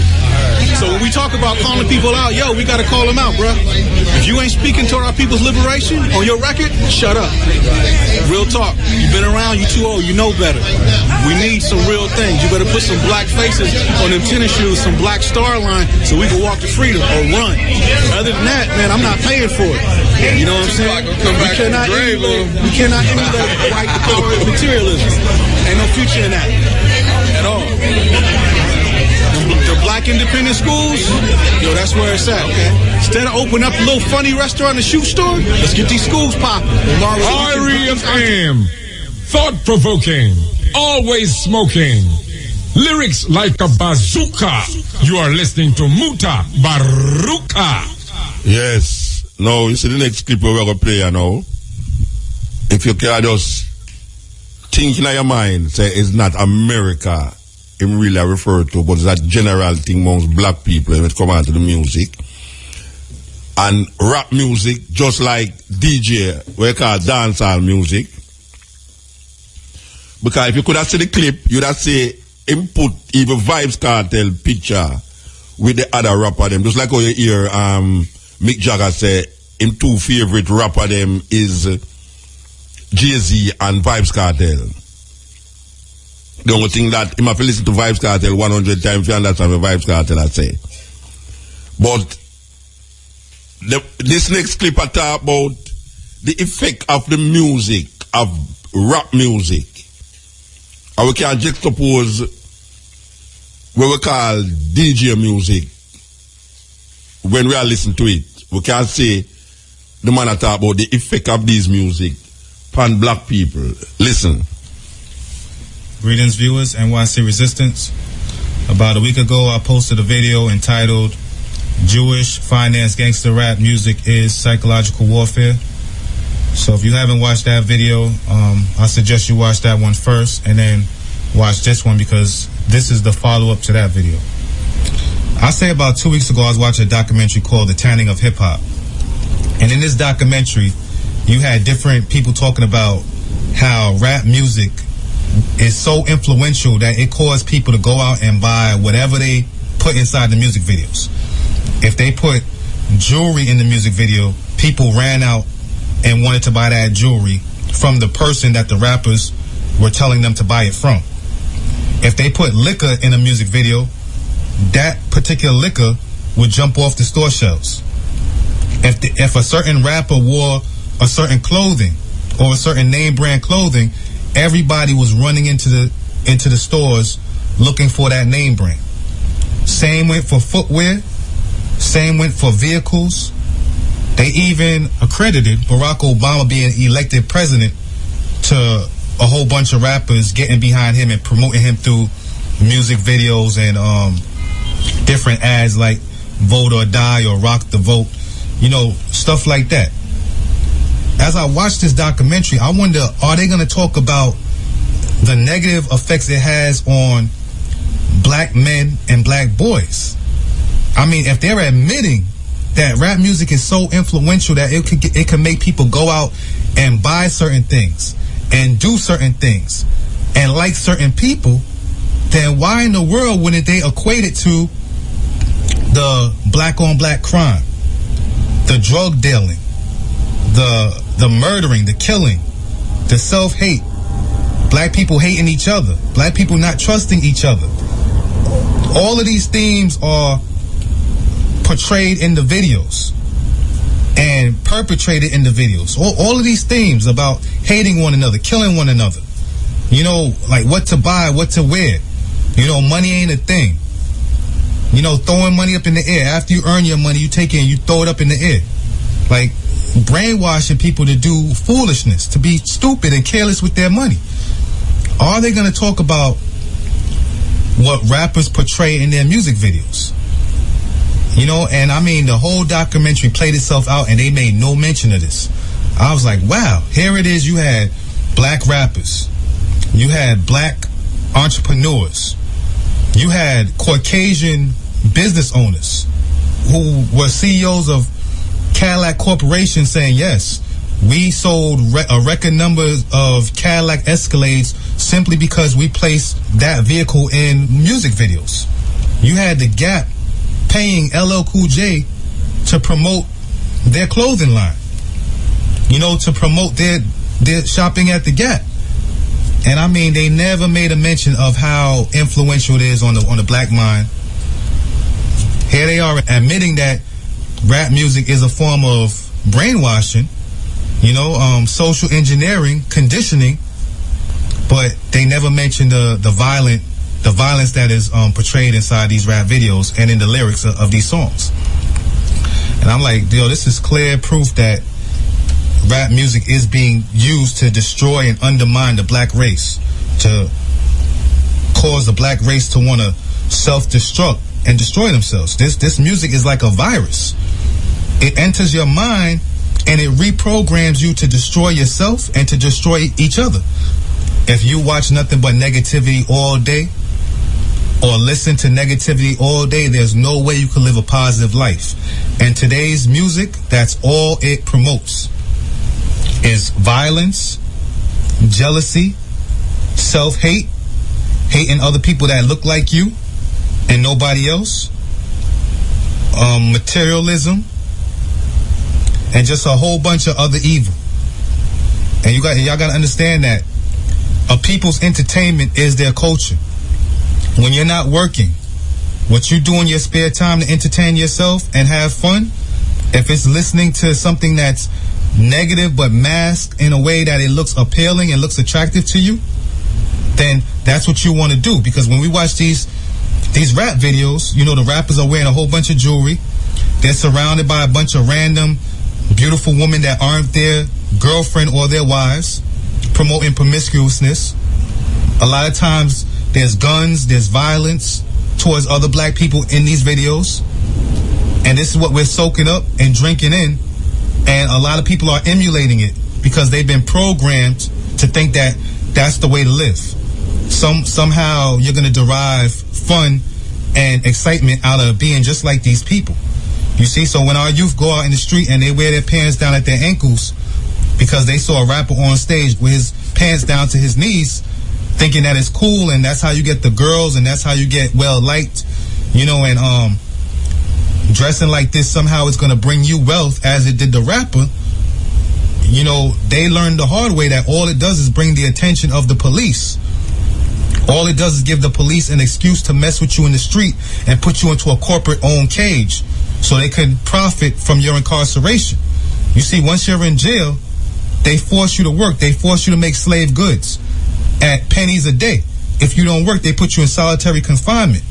So when we talk about calling people out, yo, we got to call them out, bro. If you ain't speaking toward our people's liberation on your record, shut up. Real talk. You've been around, you too old, you know better. We need some real things. You better put some black faces on them tennis shoes, some black star line, so we can walk to freedom or run. Other than that, man, I'm not paying for it. You know what I'm saying? We cannot emulate white power materialism. Ain't no future in that at all. The black independent schools, yo, that's where it's at. Okay. Instead of opening up a little funny restaurant and shoe store, let's get these schools popping. R.E.F.M. Thought-provoking, always smoking. Lyrics like a bazooka. You are listening to Muta Baruka. Yes. Now, you see the next clip we're going to play now. If you can just think in your mind, say it's not America him really refer to, but it's that general thing amongst black people when it comes on to the music. And rap music, just like DJ, we call dancehall music. Because if you could have seen the clip, you'd have seen him put even Vybz Kartel picture with the other rapper them. Just like how you hear Mick Jagger say, him two favorite rapper them is Jay-Z and Vybz Kartel. The only thing that, him have to listen to Vybz Kartel 100 times, you understand what Vybz Kartel I say. But this next clip I talk about the effect of the music, of rap music. And we can juxtapose what we call DJ music. When we are listening to it, we can say the man I talk about the effect of these music upon black people. Listen. Greetings, viewers, NYC Resistance. About a week ago, I posted a video entitled Jewish Finance Gangster Rap Music is Psychological Warfare. So if you haven't watched that video, I suggest you watch that one first and then watch this one, because this is the follow-up to that video. I say about 2 weeks ago, I was watching a documentary called The Tanning of Hip Hop. And in this documentary, you had different people talking about how rap music is so influential that it caused people to go out and buy whatever they put inside the music videos. If they put jewelry in the music video, people ran out and wanted to buy that jewelry from the person that the rappers were telling them to buy it from. If they put liquor in a music video, that particular liquor would jump off the store shelves. If a certain rapper wore a certain clothing or a certain name brand clothing, everybody was running into the stores looking for that name brand. Same went for footwear. Same went for vehicles. They even accredited Barack Obama being elected president to a whole bunch of rappers getting behind him and promoting him through music videos and different ads like Vote or Die or Rock the Vote, you know, stuff like that. As I watch this documentary, I wonder, are they going to talk about the negative effects it has on black men and black boys? I mean, if they're admitting that rap music is so influential that it can make people go out and buy certain things and do certain things and like certain people, then why in the world wouldn't they equate it to the black on black crime, the drug dealing, the murdering, the killing, the self-hate, black people hating each other, black people not trusting each other? All of these themes are portrayed in the videos and perpetrated in the videos. All of these themes about hating one another, killing one another, you know, like what to buy, what to wear, you know, money ain't a thing, you know, throwing money up in the air. After you earn your money, you take it and you throw it up in the air, like brainwashing people to do foolishness, to be stupid and careless with their money. Are they going to talk about what rappers portray in their music videos? You know, and I mean, the whole documentary played itself out and they made no mention of this. I was like, wow, here it is. You had black rappers. You had black entrepreneurs. You had Caucasian business owners who were CEOs of Cadillac Corporation saying, yes, we sold a record number of Cadillac Escalades simply because we placed that vehicle in music videos. You had the Gap paying LL Cool J to promote their clothing line, you know, to promote their shopping at the Gap. And I mean, they never made a mention of how influential it is on the black mind. Here they are admitting that rap music is a form of brainwashing, you know, social engineering, conditioning, but they never mentioned the violence that is portrayed inside these rap videos and in the lyrics of these songs. And I'm like, yo, this is clear proof that rap music is being used to destroy and undermine the black race, to cause the black race to want to self-destruct and destroy themselves. This music is like a virus. It enters your mind and it reprograms you to destroy yourself and to destroy each other. If you watch nothing but negativity all day or listen to negativity all day, there's no way you can live a positive life. And today's music, that's all it promotes, is violence, jealousy, self-hate, hating other people that look like you and nobody else, materialism, and just a whole bunch of other evil. And y'all got to understand that a people's entertainment is their culture. When you're not working, what you do in your spare time to entertain yourself and have fun, if it's listening to something that's negative but masked in a way that it looks appealing and looks attractive to you, then that's what you want to do. Because when we watch these rap videos, you know, the rappers are wearing a whole bunch of jewelry. They're surrounded by a bunch of random beautiful women that aren't their girlfriend or their wives, promoting promiscuousness. A lot of times there's guns, there's violence towards other black people in these videos. And this is what we're soaking up and drinking in. And a lot of people are emulating it because they've been programmed to think that that's the way to live. Somehow you're going to derive fun and excitement out of being just like these people. You see, so when our youth go out in the street and they wear their pants down at their ankles because they saw a rapper on stage with his pants down to his knees, thinking that it's cool and that's how you get the girls and that's how you get well liked, you know, and dressing like this somehow is going to bring you wealth as it did the rapper. You know, they learned the hard way that all it does is bring the attention of the police. All it does is give the police an excuse to mess with you in the street and put you into a corporate-owned cage so they can profit from your incarceration. You see, once you're in jail, they force you to work. They force you to make slave goods at pennies a day. If you don't work, they put you in solitary confinement.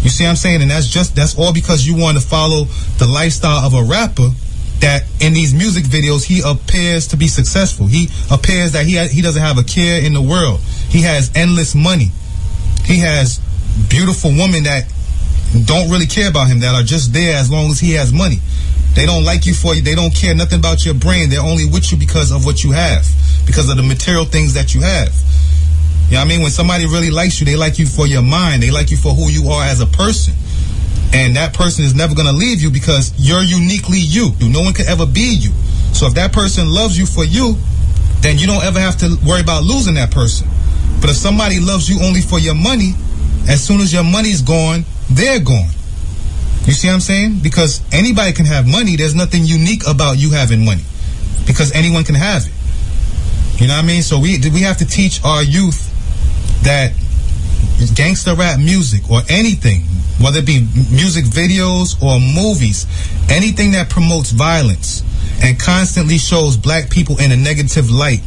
You see what I'm saying? And that's all because you want to follow the lifestyle of a rapper that in these music videos, he appears to be successful. He appears that he doesn't have a care in the world. He has endless money. He has beautiful women that don't really care about him, that are just there as long as he has money. They don't like you for you. They don't care nothing about your brain. They're only with you because of what you have, because of the material things that you have. You know what I mean? When somebody really likes you, they like you for your mind. They like you for who you are as a person. And that person is never going to leave you because you're uniquely you. No one could ever be you. So if that person loves you for you, then you don't ever have to worry about losing that person. But if somebody loves you only for your money, as soon as your money's gone, they're gone. You see what I'm saying? Because anybody can have money. There's nothing unique about you having money because anyone can have it. You know what I mean? So we have to teach our youth that gangster rap music or anything, whether it be music videos or movies, anything that promotes violence and constantly shows black people in a negative light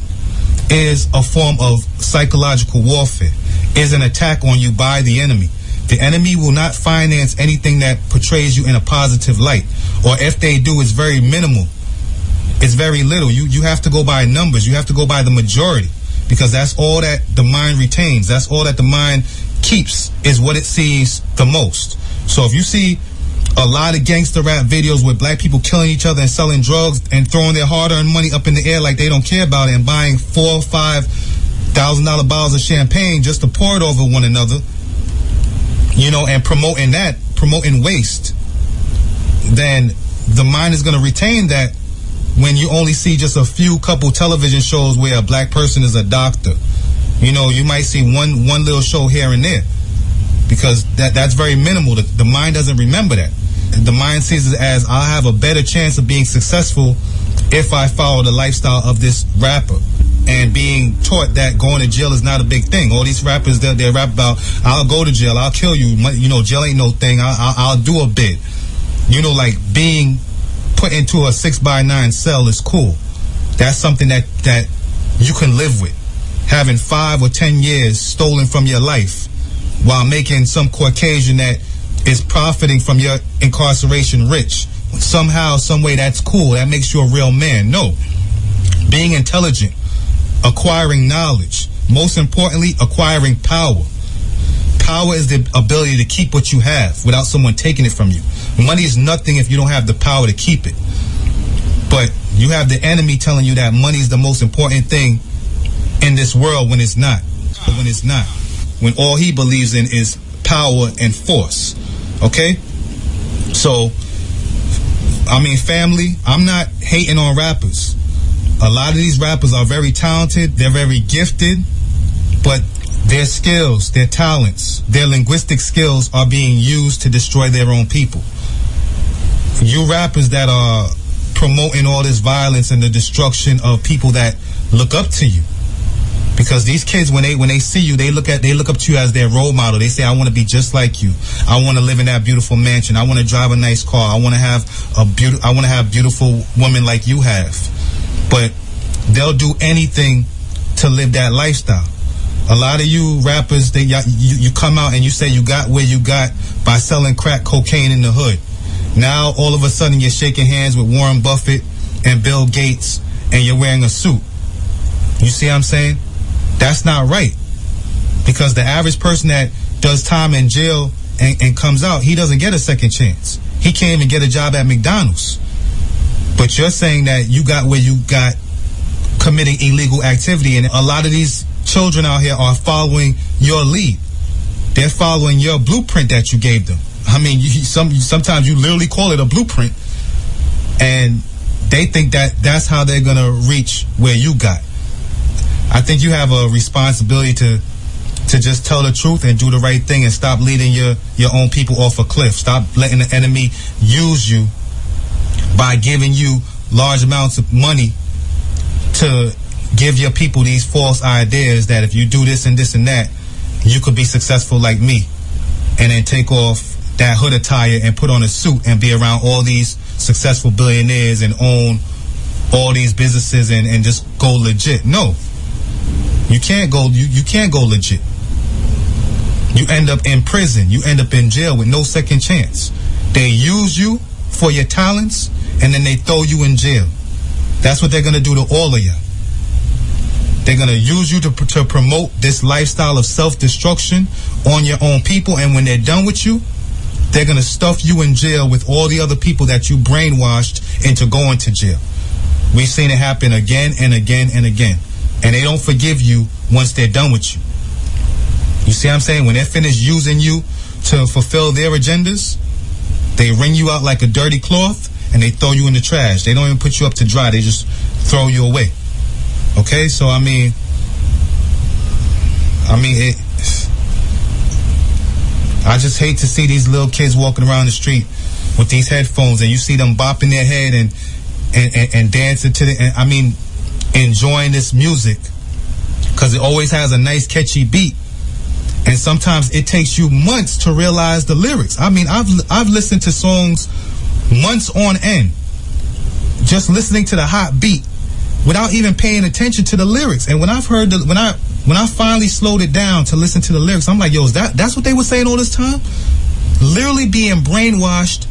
is a form of psychological warfare, is an attack on you by the enemy. The enemy will not finance anything that portrays you in a positive light, or if they do, it's very minimal. It's very little. You have to go by numbers. You have to go by the majority, because that's all that the mind retains. That's all that the mind keeps, is what it sees the most. So if you see a lot of gangster rap videos with black people killing each other and selling drugs and throwing their hard-earned money up in the air like they don't care about it and buying $4,000 or $5,000 bottles of champagne just to pour it over one another, you know, and promoting waste, then the mind is going to retain that when you only see just a few couple television shows where a black person is a doctor. You know, you might see one little show here and there, because that's very minimal. The mind doesn't remember that. The mind sees it as, I'll have a better chance of being successful if I follow the lifestyle of this rapper. And being taught that going to jail is not a big thing. All these rappers, they rap about, I'll go to jail, I'll kill you. You know, jail ain't no thing. I'll do a bit. You know, like being put into a 6x9 cell is cool. That's something that you can live with. Having 5 or 10 years stolen from your life while making some Caucasian that is profiting from your incarceration rich. Somehow, some way, that's cool. That makes you a real man. No. Being intelligent, acquiring knowledge, most importantly, acquiring power. Power is the ability to keep what you have without someone taking it from you. Money is nothing if you don't have the power to keep it. But you have the enemy telling you that money is the most important thing in this world when it's not. When all he believes in is power and force. Okay? So, I mean, family, I'm not hating on rappers. A lot of these rappers are very talented, they're very gifted, but their skills, their talents, their linguistic skills are being used to destroy their own people. You rappers that are promoting all this violence and the destruction of people that look up to you. Because these kids, when they see you, they look up to you as their role model. They say, I want to be just like you. I want to live in that beautiful mansion. I want to drive a nice car. I want to have beautiful women like you have. But they'll do anything to live that lifestyle. A lot of you rappers, you come out and you say you got where you got by selling crack cocaine in the hood. Now all of a sudden you're shaking hands with Warren Buffett and Bill Gates and you're wearing a suit. You see what I'm saying? That's not right. Because the average person that does time in jail and comes out, he doesn't get a second chance. He can't even get a job at McDonald's. But you're saying that you got where you got committing illegal activity, and a lot of these children out here are following your lead. They're following your blueprint that you gave them. I mean, sometimes you literally call it a blueprint, and they think that that's how they're going to reach where you got. I think you have a responsibility to just tell the truth and do the right thing and stop leading your own people off a cliff. Stop letting the enemy use you by giving you large amounts of money to give your people these false ideas that if you do this and this and that, you could be successful like me. And then take off that hood attire and put on a suit and be around all these successful billionaires and own all these businesses and just go legit. No. You can't go legit. You end up in prison. You end up in jail with no second chance. They use you for your talents, and then they throw you in jail. That's what they're going to do to all of you. They're going to use you to promote this lifestyle of self-destruction on your own people, and when they're done with you, they're going to stuff you in jail with all the other people that you brainwashed into going to jail. We've seen it happen again and again and again. And they don't forgive you once they're done with you. You see what I'm saying? When they're finished using you to fulfill their agendas, they wring you out like a dirty cloth and they throw you in the trash. They don't even put you up to dry. They just throw you away. Okay? So, I mean, I just hate to see these little kids walking around the street with these headphones and you see them bopping their head and dancing to the, enjoying this music because it always has a nice catchy beat, and sometimes it takes you months to realize the lyrics. I mean, I've listened to songs months on end just listening to the hot beat without even paying attention to the lyrics. And when I've heard when I finally slowed it down to listen to the lyrics, I'm like, yo, that's what they were saying all this time? Literally being brainwashed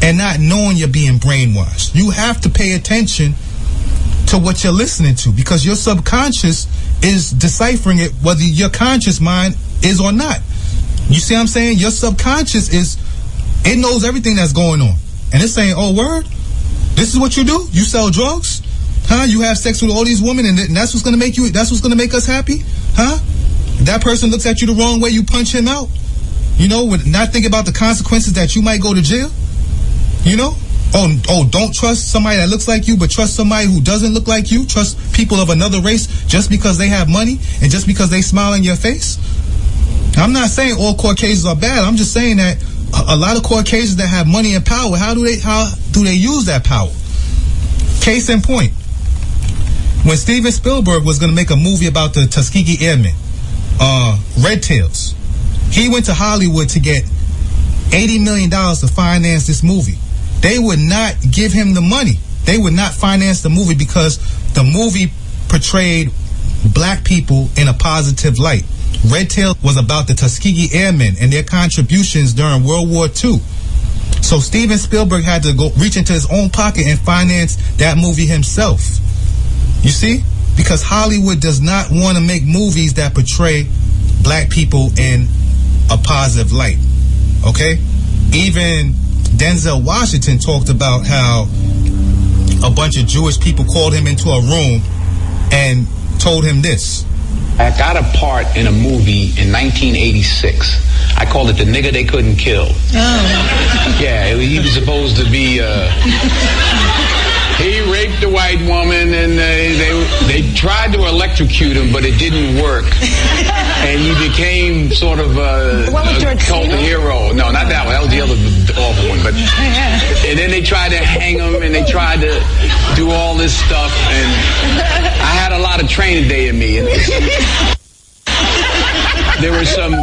and not knowing you're being brainwashed. You have to pay attention to what you're listening to because your subconscious is deciphering it whether your conscious mind is or not. You see what I'm saying? Your subconscious it knows everything that's going on. And it's saying, oh, word? This is what you do? You sell drugs? Huh? You have sex with all these women and that's what's going to make us happy? Huh? That person looks at you the wrong way, you punch him out. You know, with not thinking about the consequences that you might go to jail. You know? Oh, don't trust somebody that looks like you, but trust somebody who doesn't look like you. Trust people of another race just because they have money and just because they smile in your face. I'm not saying all Caucasians are bad. I'm just saying that a lot of Caucasians that have money and power, how do they use that power? Case in point, when Steven Spielberg was going to make a movie about the Tuskegee Airmen, Red Tails, he went to Hollywood to get $80 million to finance this movie. They would not give him the money. They would not finance the movie because the movie portrayed black people in a positive light. Red Tail was about the Tuskegee Airmen and their contributions during World War II. So Steven Spielberg had to go reach into his own pocket and finance that movie himself. You see? Because Hollywood does not want to make movies that portray black people in a positive light. Okay? Even Denzel Washington talked about how a bunch of Jewish people called him into a room and told him this. I got a part in a movie in 1986. I called it The Nigga They Couldn't Kill. Oh. Yeah, he was supposed to be... He raped a white woman, and they tried to electrocute him, but it didn't work. And he became sort of a cult hero. No, not that one. That was the other awful one. But and then they tried to hang him, and they tried to do all this stuff. And I had a lot of training day in me. And there were some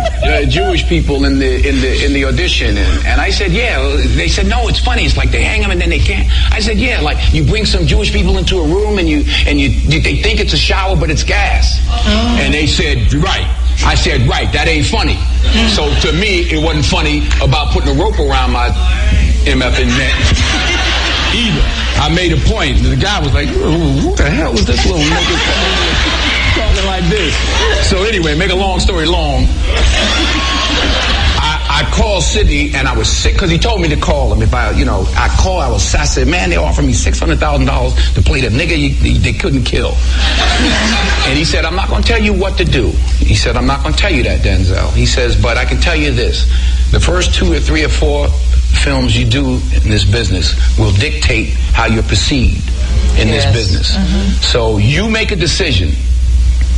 Jewish people in the audition, and I said, yeah. They said, no, it's funny. It's like they hang them and then they can't. I said, yeah, like you bring some Jewish people into a room and they think it's a shower, but it's gas. Oh. And they said, right. I said, right. That ain't funny. So to me, it wasn't funny about putting a rope around my MFing neck either. I made a point. The guy was like, who the hell was this little nigga talking like this? So anyway, make a long story long, I called Sidney and I was sick because he told me to call him. If I said, man, they offered me $600,000 to play the nigga they couldn't kill. And he said, I'm not going to tell you what to do. He said, I'm not going to tell you that, Denzel. He says, but I can tell you this. The first 2 or 3 or 4 films you do in this business will dictate how you're perceived in this business. Mm-hmm. So you make a decision.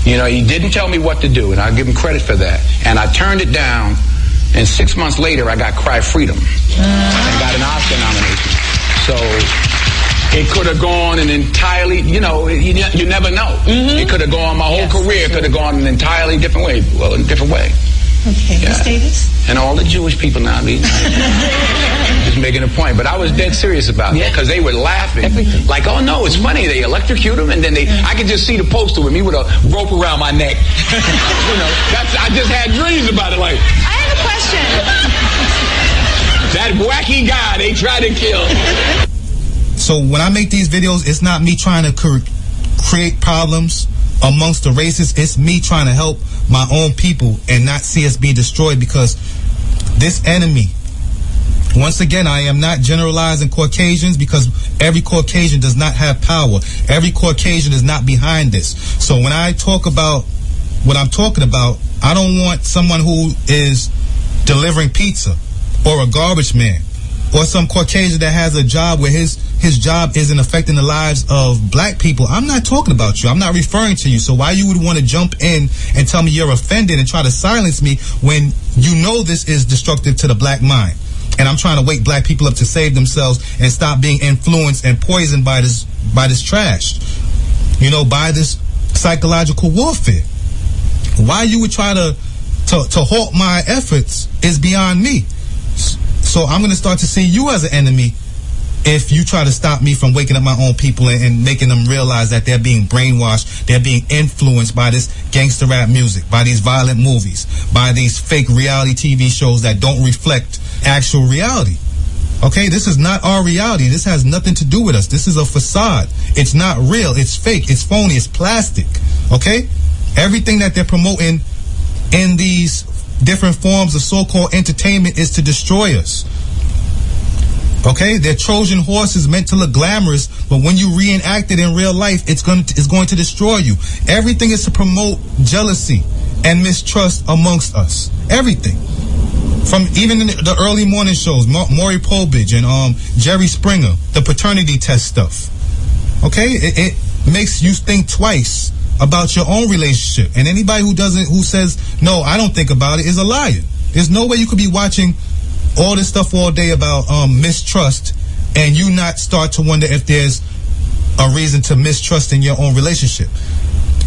You know, he didn't tell me what to do, and I'll give him credit for that. And I turned it down, and 6 months later, I got Cry Freedom and got an Oscar nomination. So it could have gone an entirely, you never know. Mm-hmm. It could have gone, my whole career could have gone an entirely different way. Well, in a different way. Okay, yeah. Status? And all the Jewish people now, just making a point. But I was dead serious about that because they were laughing. Like, oh no, it's funny. They electrocute him, and then I could just see the poster with me with a rope around my neck. I just had dreams about it. Like, question. That wacky guy they tried to kill. So when I make these videos, it's not me trying to create problems amongst the races. It's me trying to help my own people and not see us be destroyed, because this enemy, once again, I am not generalizing Caucasians, because every Caucasian does not have power. Every Caucasian is not behind this. So when I talk about what I'm talking about, I don't want someone who is delivering pizza or a garbage man or some Caucasian that has a job where his job isn't affecting the lives of black people. I'm not talking about you. I'm not referring to you. So why you would want to jump in and tell me you're offended and try to silence me when you know this is destructive to the black mind? And I'm trying to wake black people up to save themselves and stop being influenced and poisoned by this trash, by this psychological warfare. Why you would try to halt my efforts is beyond me. So I'm going to start to see you as an enemy if you try to stop me from waking up my own people and making them realize that they're being brainwashed, they're being influenced by this gangster rap music, by these violent movies, by these fake reality TV shows that don't reflect actual reality. Okay, this is not our reality. This has nothing to do with us. This is a facade. It's not real. It's fake. It's phony. It's plastic. Okay? Everything that they're promoting in these different forms of so-called entertainment is to destroy us. Okay, they're Trojan horses meant to look glamorous, but when you reenact it in real life, it's going to destroy you. Everything is to promote jealousy and mistrust amongst us. Everything, from even in the early morning shows, Maury Povich and Jerry Springer, the paternity test stuff. Okay, it makes you think twice about your own relationship. And anybody who says no, I don't think about it, is a liar. There's no way you could be watching all this stuff all day about mistrust and you not start to wonder if there's a reason to mistrust in your own relationship.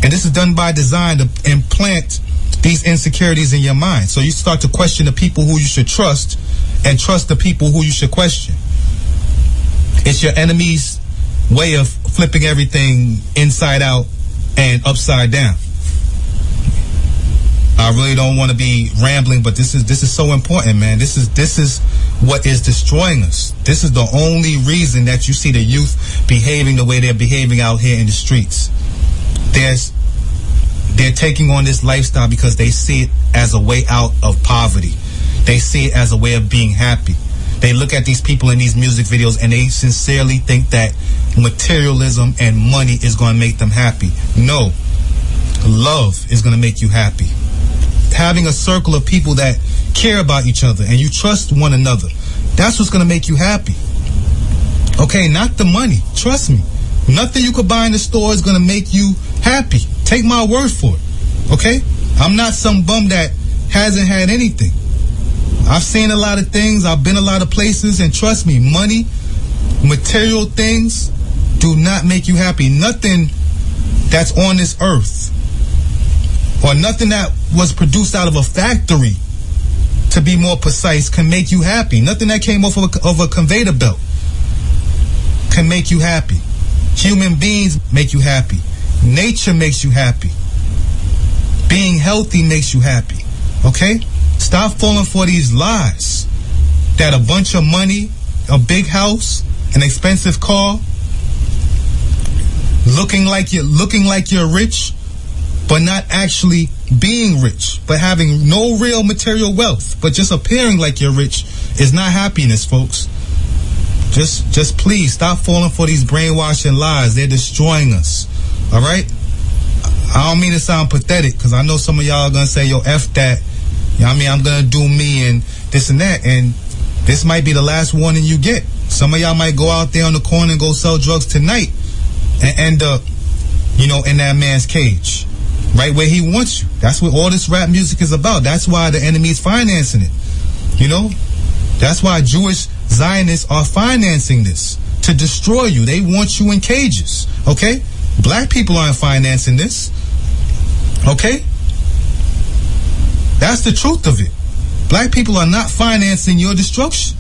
And this is done by design to implant these insecurities in your mind. So you start to question the people who you should trust and trust the people who you should question. It's your enemy's way of flipping everything inside out and upside down. I really don't want to be rambling, but this is so important, man. This is what is destroying us. This is the only reason that you see the youth behaving the way they're behaving out here in the streets. They're taking on this lifestyle because they see it as a way out of poverty. They see it as a way of being happy. They look at these people in these music videos and they sincerely think that materialism and money is going to make them happy. No. Love is going to make you happy. Having a circle of people that care about each other and you trust one another, that's what's going to make you happy. Okay, not the money. Trust me. Nothing you could buy in the store is going to make you happy. Take my word for it. Okay? I'm not some bum that hasn't had anything. I've seen a lot of things. I've been a lot of places, and trust me, money, material things do not make you happy. Nothing that's on this earth or nothing that was produced out of a factory, to be more precise, can make you happy. Nothing that came off of a conveyor belt can make you happy. Human beings make you happy. Nature makes you happy. Being healthy makes you happy. Okay? Stop falling for these lies that a bunch of money, a big house, an expensive car, looking like you're rich, but not actually being rich, but having no real material wealth, but just appearing like you're rich is not happiness, folks. Just please stop falling for these brainwashing lies. They're destroying us. All right? I don't mean to sound pathetic, because I know some of y'all are going to say, yo, F that. You know what I mean? I'm going to do me and this and that. And this might be the last warning you get. Some of y'all might go out there on the corner and go sell drugs tonight and end up, in that man's cage, right where he wants you. That's what all this rap music is about. That's why the enemy is financing it. That's why Jewish Zionists are financing this, to destroy you. They want you in cages. Okay? Black people aren't financing this. Okay? That's the truth of it. Black people are not financing your destruction.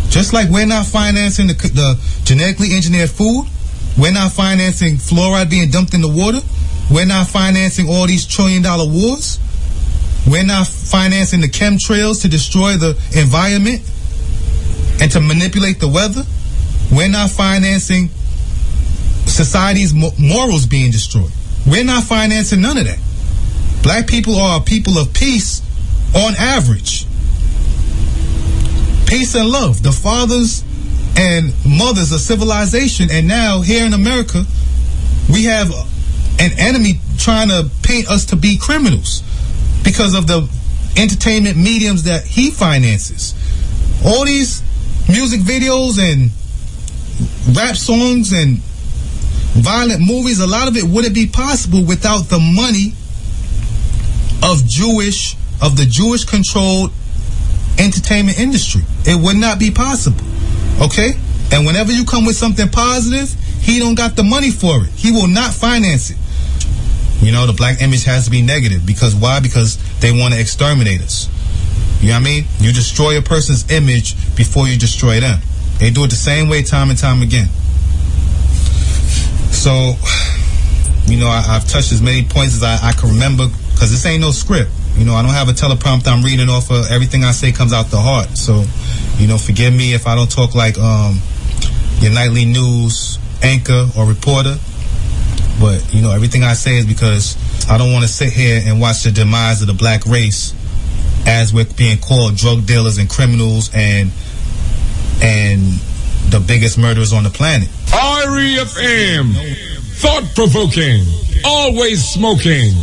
Just like we're not financing the genetically engineered food, we're not financing fluoride being dumped in the water, we're not financing all these $1 trillion wars. We're not financing the chemtrails to destroy the environment and to manipulate the weather. We're not financing society's morals being destroyed. We're not financing none of that. Black people are a people of peace on average. Peace and love. The fathers and mothers of civilization. And now here in America, we have an enemy trying to paint us to be criminals because of the entertainment mediums that he finances. All these music videos and rap songs and violent movies, a lot of it wouldn't be possible without the money of the Jewish controlled entertainment industry. It would not be possible. Okay? And whenever you come with something positive, he don't got the money for it. He will not finance it. You know, the black image has to be negative. Because why? Because they want to exterminate us. You know what I mean? You destroy a person's image before you destroy them. They do it the same way time and time again. So, you know, I've touched as many points as I can remember, because this ain't no script. You know, I don't have a teleprompter I'm reading off of. Everything I say comes out the heart. So, you know, forgive me if I don't talk like your nightly news anchor or reporter. But, you know, everything I say is because I don't want to sit here and watch the demise of the black race as we're being called drug dealers and criminals and the biggest murderers on the planet. REFM, thought-provoking, always smoking,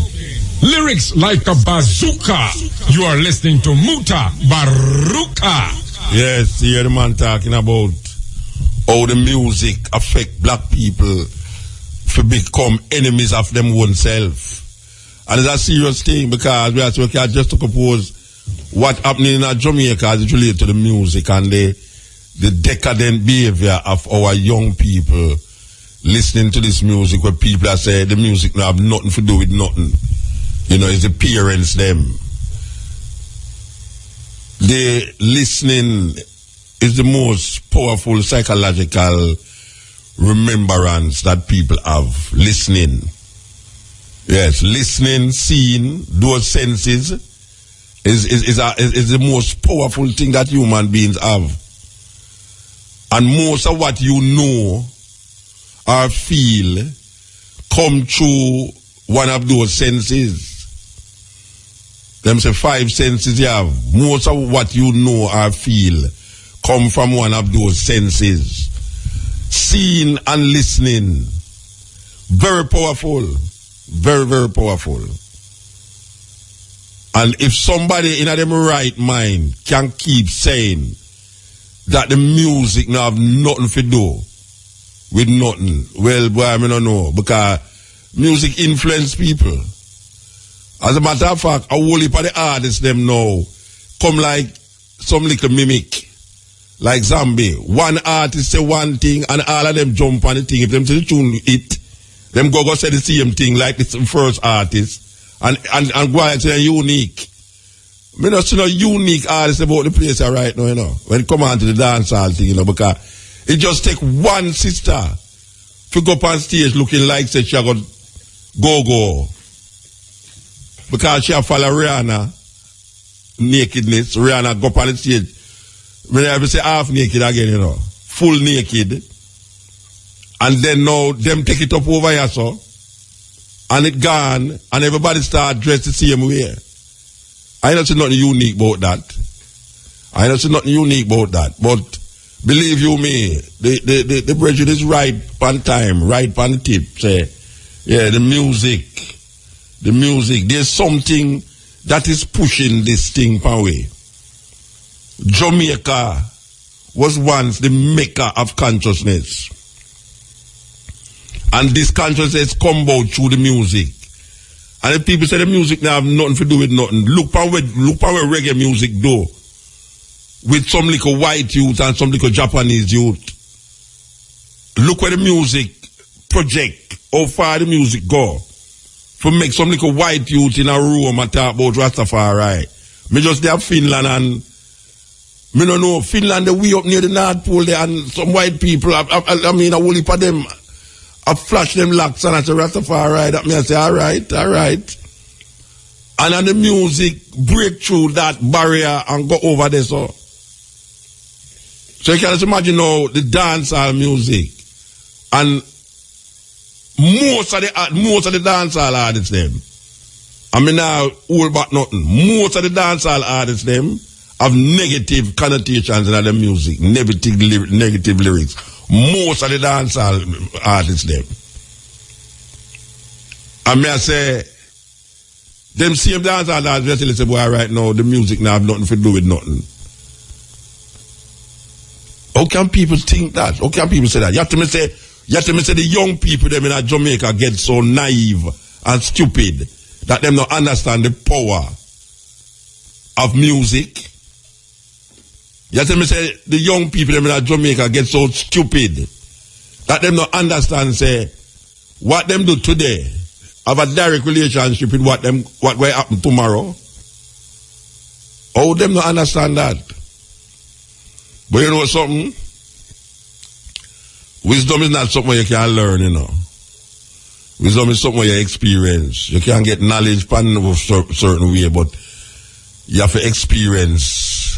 lyrics like a bazooka. You are listening to Muta Baruka. Yes, here the man talking about how the music affect black people to become enemies of them oneself. And it's a serious thing because we are just to compose what happening in Jamaica as it relates to the music and the decadent behavior of our young people listening to this music where people are saying the music now have nothing to do with nothing. You know, it's the parents them. The listening is the most powerful psychological remembrance that people have. Listening. Yes, listening, seeing, those senses is the most powerful thing that human beings have. And most of what you know or feel come through one of those senses. Them say 5 senses you have. Most of what you know or feel come from one of those senses. Seeing and listening. Very powerful. Very, very powerful. And if somebody in their right mind can keep saying that the music now have nothing to do with nothing, well, boy, I don't know. Because music influence people. As a matter of fact, a whole heap of the artists them now come like some little mimic. Like zombie. One artist say one thing and all of them jump on the thing. If them say the tune it, them go say the same thing like the first artist. And go and say unique. I don't see no unique artist about the place right now, you know. When it come on to the dancehall thing, you know, because it just take one sister to go up on stage looking like say she got go. Because she follow Rihanna nakedness. Rihanna go up on the stage. When I say half naked again, you know. Full naked. And then now them take it up over here, so. And it gone, and everybody start dressed the same way. I don't see nothing unique about that. But believe you me, the prejudice is right on time, right on the tip. Say, yeah, the music. There's something that is pushing this thing away. Jamaica was once the maker of consciousness. And this consciousness come about through the music. And if people say the music now have nothing to do with nothing, look at what reggae music do. With some little white youth and some little Japanese youth. Look where the music project, how far the music go. To make some little white youth in a room and talk about Rastafari. Me just there Finland and me don't know, Finland the way up near the North Pole there and some white people, I mean a whole heap of them. I flash them locks and I say Rastafari. That me I say, all right. And then the music break through that barrier and go over there, so you can just imagine now the dancehall music and most of the dancehall artists them. I mean now hold back nothing. Most of the dancehall artists them have negative connotations in their music, negative lyrics. Most of the dancehall artists them. I mean I say them same dancehall artists just say boy right now the music now have nothing to do with nothing. How can people think that? How can people say that? You have to say the young people them in Jamaica get so naive and stupid that them don't understand the power of music. You have to say the young people them in Jamaica get so stupid that them don't understand say what them do today have a direct relationship with what will happen tomorrow. How them don't understand that? But you know something? Wisdom is not something you can learn, you know. Wisdom is something you experience. You can get knowledge from a certain way, but you have to experience.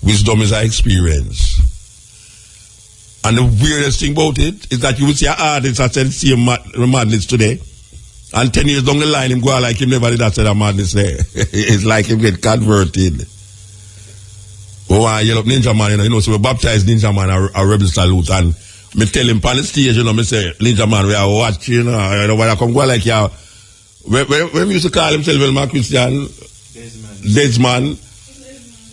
Wisdom is an experience. And the weirdest thing about it is that you will see an artist that said the same madness today, and 10 years down the line, him go out like him never did that said a madness there. It's like him get converted. Oh, I yell up Ninja Man, you know, so we baptize Ninja Man a rebel salute, and me tell him on the stage, you know, me say, Ninja Man, we are watching, you know, when I come go like you, when we used to call himself, well, Christian, Desmond,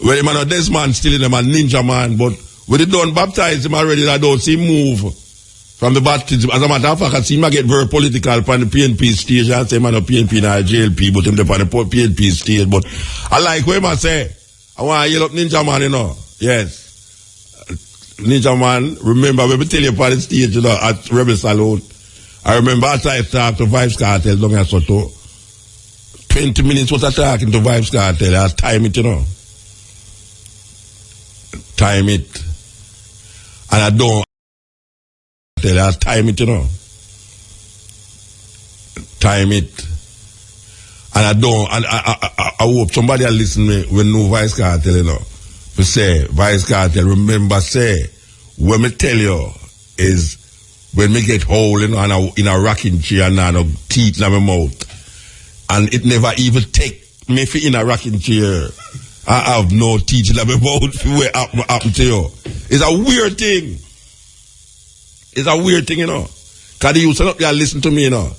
well, him and Desmond still in him a Ninja Man, but when they don't baptize him already, I don't see him move from the baptism. As a matter of fact, I see him get very political on the PNP stage, and say, man, no PNP, not JLP, but him on the PNP stage, but I like what I say. I want to yell up Ninja Man, you know. Yes. Ninja Man, remember, when we tell you about the stage, you know, at Rebel Salute, I remember after I talked to Vibes Cartel, down here, Soto, 20 minutes was I talking to Vibes Cartel, I time it, you know. Time it. And I don't tell you, I time it, you know. Time it. And I don't, and I hope somebody will listen to me when no Vice Cartel, you know. To say, Vice Cartel, remember, say, when me tell you is when me get hole, you know, in a rocking chair and no teeth in my mouth. And it never even take me in a rocking chair. I have no teeth in my mouth. What happen to you? It's a weird thing. It's a weird thing, you know. Because they used to not listen to me, you know.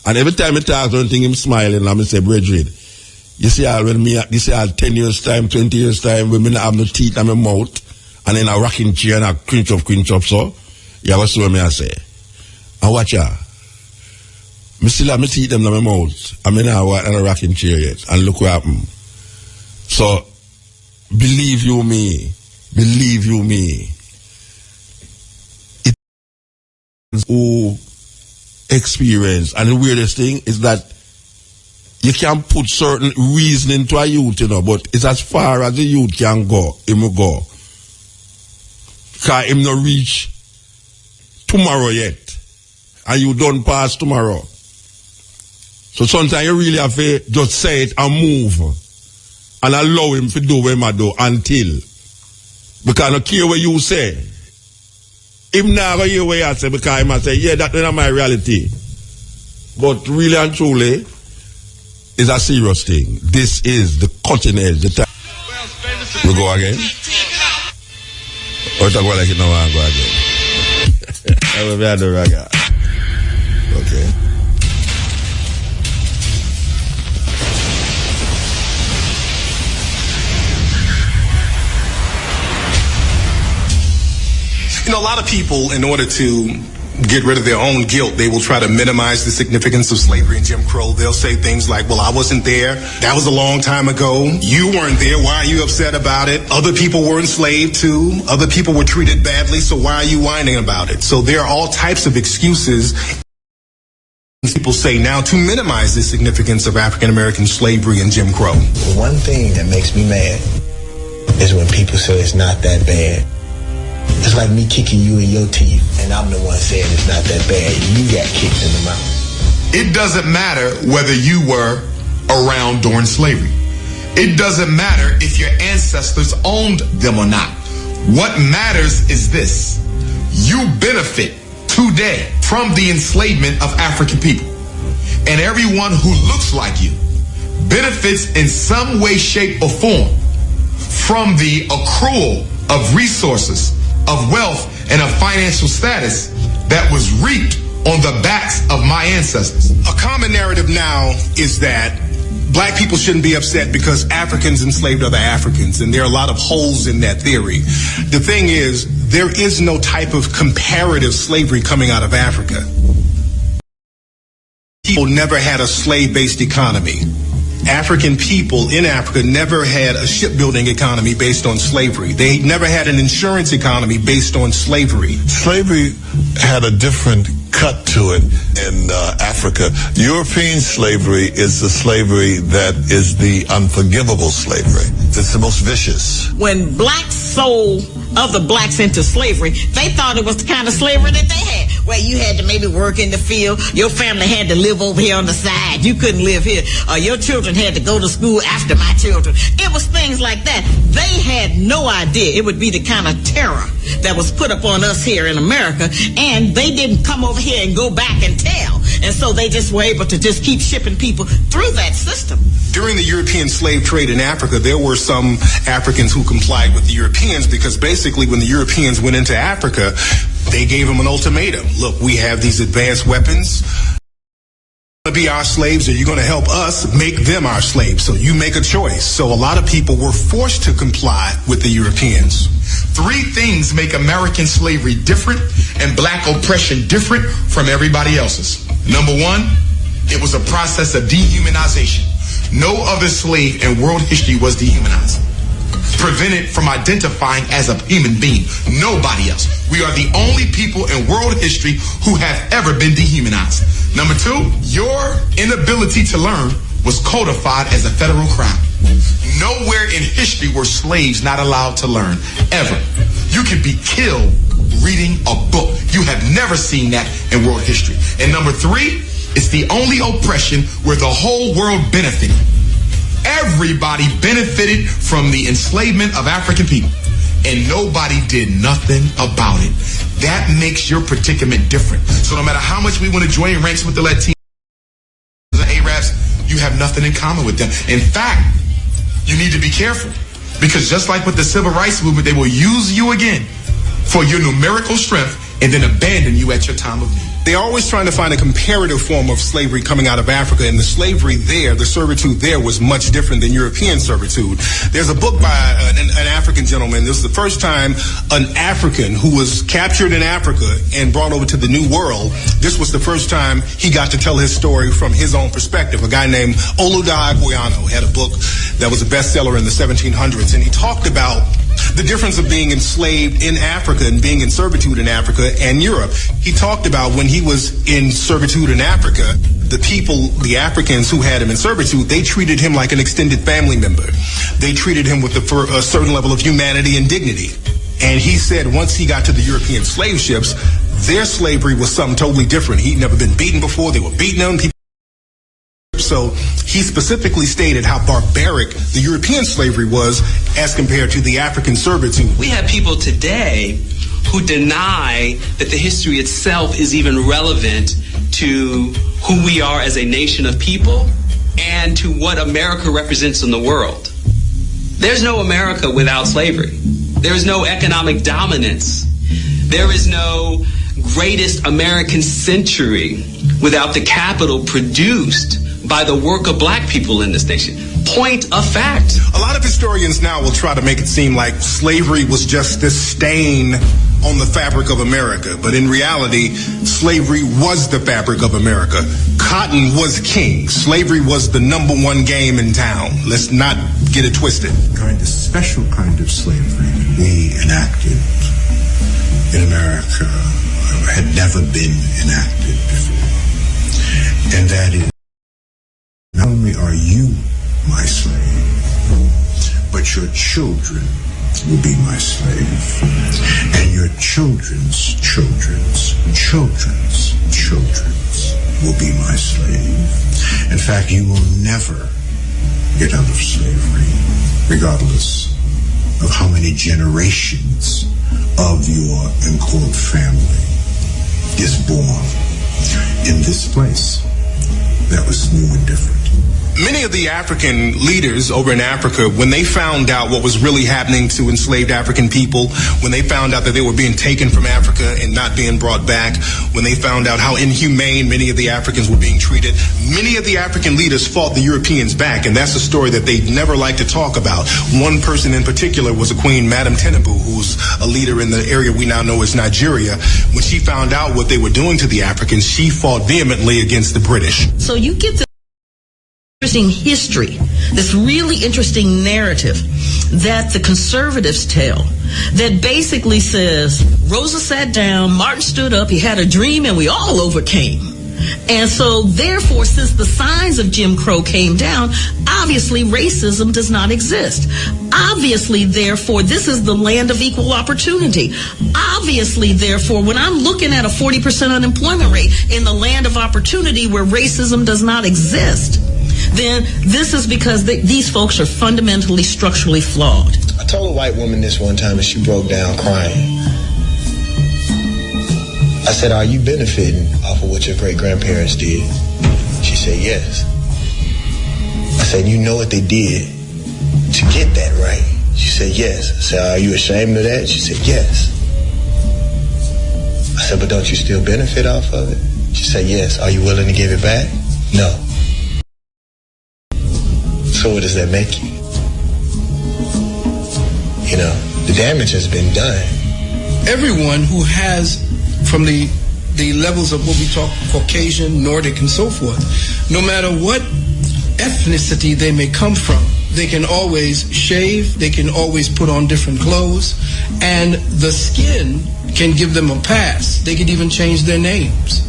And every time I talk, I don't think him smiling, and I say, Bridget, you see, when me, you see, 10 years time, 20 years time, when me not have no teeth in my mouth, and in a rocking chair and a cringe up, so, you have to see what me I say. And watch ya. Me still have my teeth in my mouth, and me not in a rocking chair yet, and look what happened. So, believe you me, it's who experience. And the weirdest thing is that you can put certain reasoning to a youth, you know, but it's as far as the youth can go, him will go. Because him not reach tomorrow yet. And you don't pass tomorrow. So sometimes you really have to just say it and move. And allow him to do what he do until. Because I don't care what you say. Him not going to hear what you say because he might say, yeah, that's not my reality. But really and truly, it's a serious thing. This is the cutting edge. The time. We go again? Or talk about like it now and go again? I will be at the raga. Okay. You know, a lot of people, in order to get rid of their own guilt, they will try to minimize the significance of slavery and Jim Crow. They'll say things like, well, I wasn't there. That was a long time ago. You weren't there. Why are you upset about it? Other people were enslaved too. Other people were treated badly. So why are you whining about it? So there are all types of excuses people say now to minimize the significance of African American slavery and Jim Crow. One thing that makes me mad is when people say it's not that bad. It's like me kicking you in your teeth, and I'm the one saying it's not that bad. You got kicked in the mouth. It doesn't matter whether you were around during slavery. It doesn't matter if your ancestors owned them or not. What matters is this: you benefit today from the enslavement of African people. And everyone who looks like you benefits in some way, shape, or form from the accrual of resources, of wealth, and of financial status that was reaped on the backs of my ancestors. A common narrative now is that black people shouldn't be upset because Africans enslaved other Africans, and there are a lot of holes in that theory. The thing is, there is no type of comparative slavery coming out of Africa. People never had a slave-based economy. African people in Africa never had a shipbuilding economy based on slavery. They never had an insurance economy based on slavery. Slavery had a different cut to it in Africa. European slavery is the slavery that is the unforgivable slavery. It's the most vicious. When blacks sold other blacks into slavery, they thought it was the kind of slavery that they had, where you had to maybe work in the field, your family had to live over here on the side, you couldn't live here, or your children had to go to school after my children. It was things like that. They had no idea it would be the kind of terror that was put upon us here in America, and they didn't come over here and go back and tell. And so they just were able to just keep shipping people through that system. During the European slave trade in Africa, there were some Africans who complied with the Europeans, because basically when the Europeans went into Africa, they gave them an ultimatum. Look, we have these advanced weapons. You're going to be our slaves, or you're going to help us make them our slaves. So you make a choice. So a lot of people were forced to comply with the Europeans. 3 things make American slavery different and black oppression different from everybody else's. Number 1, it was a process of dehumanization. No other slave in world history was dehumanized, prevented from identifying as a human being. Nobody else. We are the only people in world history who have ever been dehumanized. Number 2, your inability to learn was codified as a federal crime. Nowhere in history were slaves not allowed to learn, ever. You could be killed reading a book. You have never seen that in world history. And number 3, it's the only oppression where the whole world benefited. Everybody benefited from the enslavement of African people, and nobody did nothing about it. That makes your predicament different. So no matter how much we want to join ranks with the Latinos and Arabs, you have nothing in common with them. In fact, you need to be careful, because just like with the civil rights movement, they will use you again for your numerical strength and then abandon you at your time of need. They're always trying to find a comparative form of slavery coming out of Africa, and the slavery there, the servitude there, was much different than European servitude. There's a book by an African gentleman. This is the first time an African who was captured in Africa and brought over to the New World, this was the first time he got to tell his story from his own perspective. A guy named Oluda Agboyano had a book that was a bestseller in the 1700s, and he talked about the difference of being enslaved in Africa and being in servitude in Africa and Europe. He talked about when he was in servitude in Africa, the people, the Africans who had him in servitude, they treated him like an extended family member. They treated him with a certain level of humanity and dignity. And he said once he got to the European slave ships, their slavery was something totally different. He'd never been beaten before. They were beating him. So he specifically stated how barbaric the European slavery was as compared to the African servitude. We have people today who deny that the history itself is even relevant to who we are as a nation of people and to what America represents in the world. There's no America without slavery. There is no economic dominance. There is no greatest American century without the capital produced by the work of black people in this nation. Point of fact. A lot of historians now will try to make it seem like slavery was just this stain on the fabric of America. But in reality, slavery was the fabric of America. Cotton was king. Slavery was the #1 game in town. Let's not get it twisted. A special kind of slavery we enacted in America had never been enacted before. And that is, not only are you my slave, but your children will be my slave, and your children's children's children's children's will be my slave. In fact, you will never get out of slavery, regardless of how many generations of your, in quote, family is born in this place that was new and different. Many of the African leaders over in Africa, when they found out what was really happening to enslaved African people, when they found out that they were being taken from Africa and not being brought back, when they found out how inhumane many of the Africans were being treated, many of the African leaders fought the Europeans back, and that's a story that they never like to talk about. One person in particular was a Queen, Madam Tinubu, who's a leader in the area we now know as Nigeria. When she found out what they were doing to the Africans, she fought vehemently against the British. So you get the interesting history, this really interesting narrative that the conservatives tell that basically says Rosa sat down, Martin stood up, he had a dream, and we all overcame. And so therefore, since the signs of Jim Crow came down, obviously racism does not exist. Obviously, therefore, this is the land of equal opportunity. Obviously, therefore, when I'm looking at a 40% unemployment rate in the land of opportunity where racism does not exist, then this is because these folks are fundamentally, structurally flawed. I told a white woman this one time and she broke down crying. I said, are you benefiting off of what your great-grandparents did? She said, yes. I said, you know what they did to get that right? She said, yes. I said, are you ashamed of that? She said, yes. I said, but don't you still benefit off of it? She said, yes. Are you willing to give it back? No. So what does that make you? You know, the damage has been done. Everyone who has, from the levels of what we talk Caucasian, Nordic, and so forth, no matter what ethnicity they may come from, they can always shave, they can always put on different clothes, and the skin can give them a pass. They can even change their names.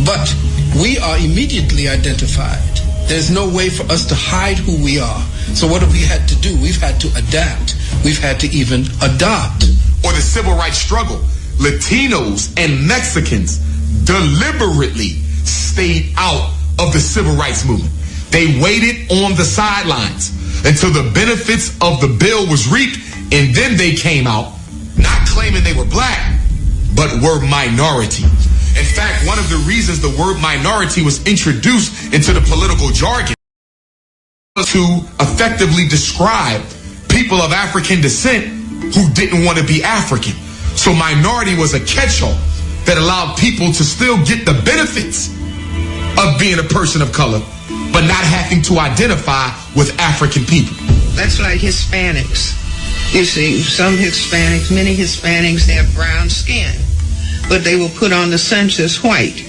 But we are immediately identified. There's no way for us to hide who we are. So what have we had to do? We've had to adapt. We've had to even adopt. Or the civil rights struggle. Latinos and Mexicans deliberately stayed out of the civil rights movement. They waited on the sidelines until the benefits of the bill was reaped, and then they came out, not claiming they were black, but were minority. In fact, one of the reasons the word minority was introduced into the political jargon was to effectively describe people of African descent who didn't want to be African. So minority was a catch-all that allowed people to still get the benefits of being a person of color, but not having to identify with African people. That's like Hispanics. You see, some Hispanics, many Hispanics have brown skin, but they will put on the census white.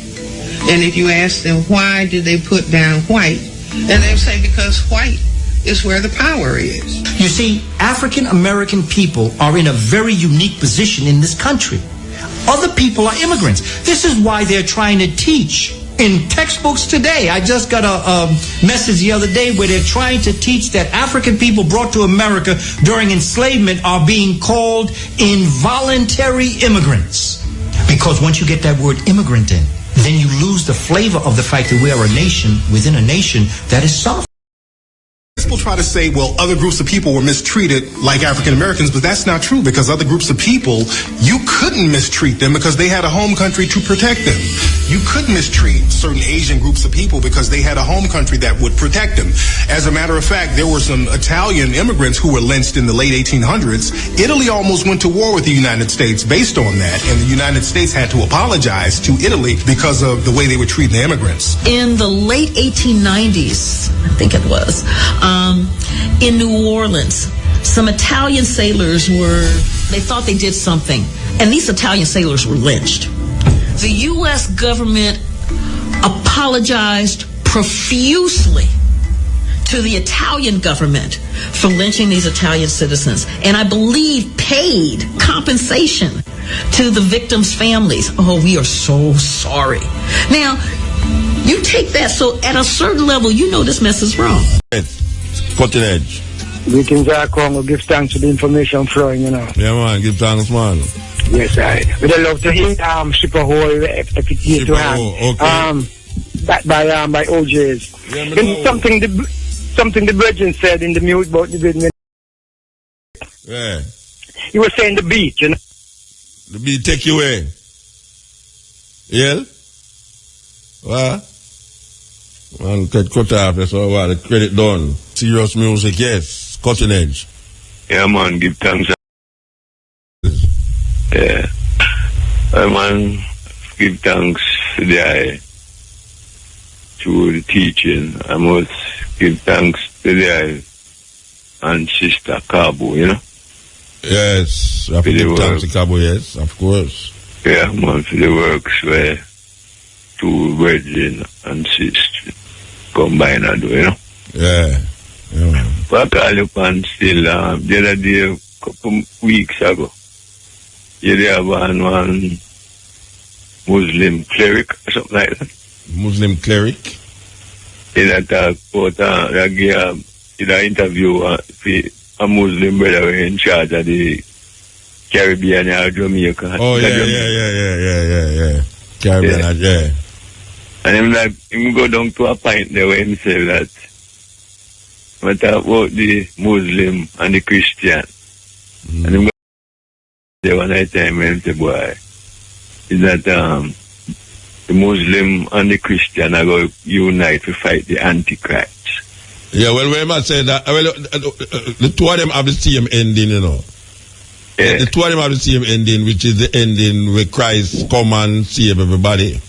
And if you ask them why did they put down white, and they'll say because white is where the power is. You see, African American people are in a very unique position in this country. Other people are immigrants. This is why they're trying to teach in textbooks today. I just got a message the other day where they're trying to teach that African people brought to America during enslavement are being called involuntary immigrants. Because once you get that word immigrant in, then you lose the flavor of the fact that we are a nation within a nation that is sovereign. People try to say, well, other groups of people were mistreated like African Americans, but that's not true, because other groups of people, you couldn't mistreat them because they had a home country to protect them. You couldn't mistreat certain Asian groups of people because they had a home country that would protect them. As a matter of fact, there were some Italian immigrants who were lynched in the late 1800s. Italy almost went to war with the United States based on that, and the United States had to apologize to Italy because of the way they were treating the immigrants. In the late 1890s, I think it was, in New Orleans, some Italian sailors they thought they did something, and these Italian sailors were lynched. The U.S. government apologized profusely to the Italian government for lynching these Italian citizens, and I believe paid compensation to the victims' families. Oh, we are so sorry. Now, you take that, so at a certain level, you know this mess is wrong. Cutting edge. Greetings, Congo. Give thanks for the information flowing, you know. Yeah, man. Give thanks, man. Yes, I would love to hear Shipper Hole if it to hand. Okay. By OJ's. Yeah, Something something the Virgin said in the mute about the video. Yeah. He was saying the beat, you know. The beat take you away. Yeah? What? Man, cut off, that's all right. The credit done. Serious music, yes. Cutting edge. Yeah, man, give thanks. Yeah. Man, give thanks to the teaching. I must give thanks to the and Sister Cabo, you know? Yes, I have to give thanks to Cabo, yes, of course. Yeah, man, for the works where two virgin and sister combine and do, you know? Yeah. Yeah, man. But I look on still, the other day, a couple weeks ago, you have one Muslim cleric or something like that. Muslim cleric? In talk about in an interview a Muslim brother in charge of the Caribbean or Jamaica. Oh, yeah. Caribbean, yeah. And him go down to a point there where he say that we talk about the Muslim and the Christian. And him go there one night time when he say, boy, is that the Muslim and the Christian are going to unite to fight the Antichrist. Yeah, well, we must say that, the two of them have the same ending, you know. Yeah. The two of them have the same ending, which is the ending where Christ come and save everybody.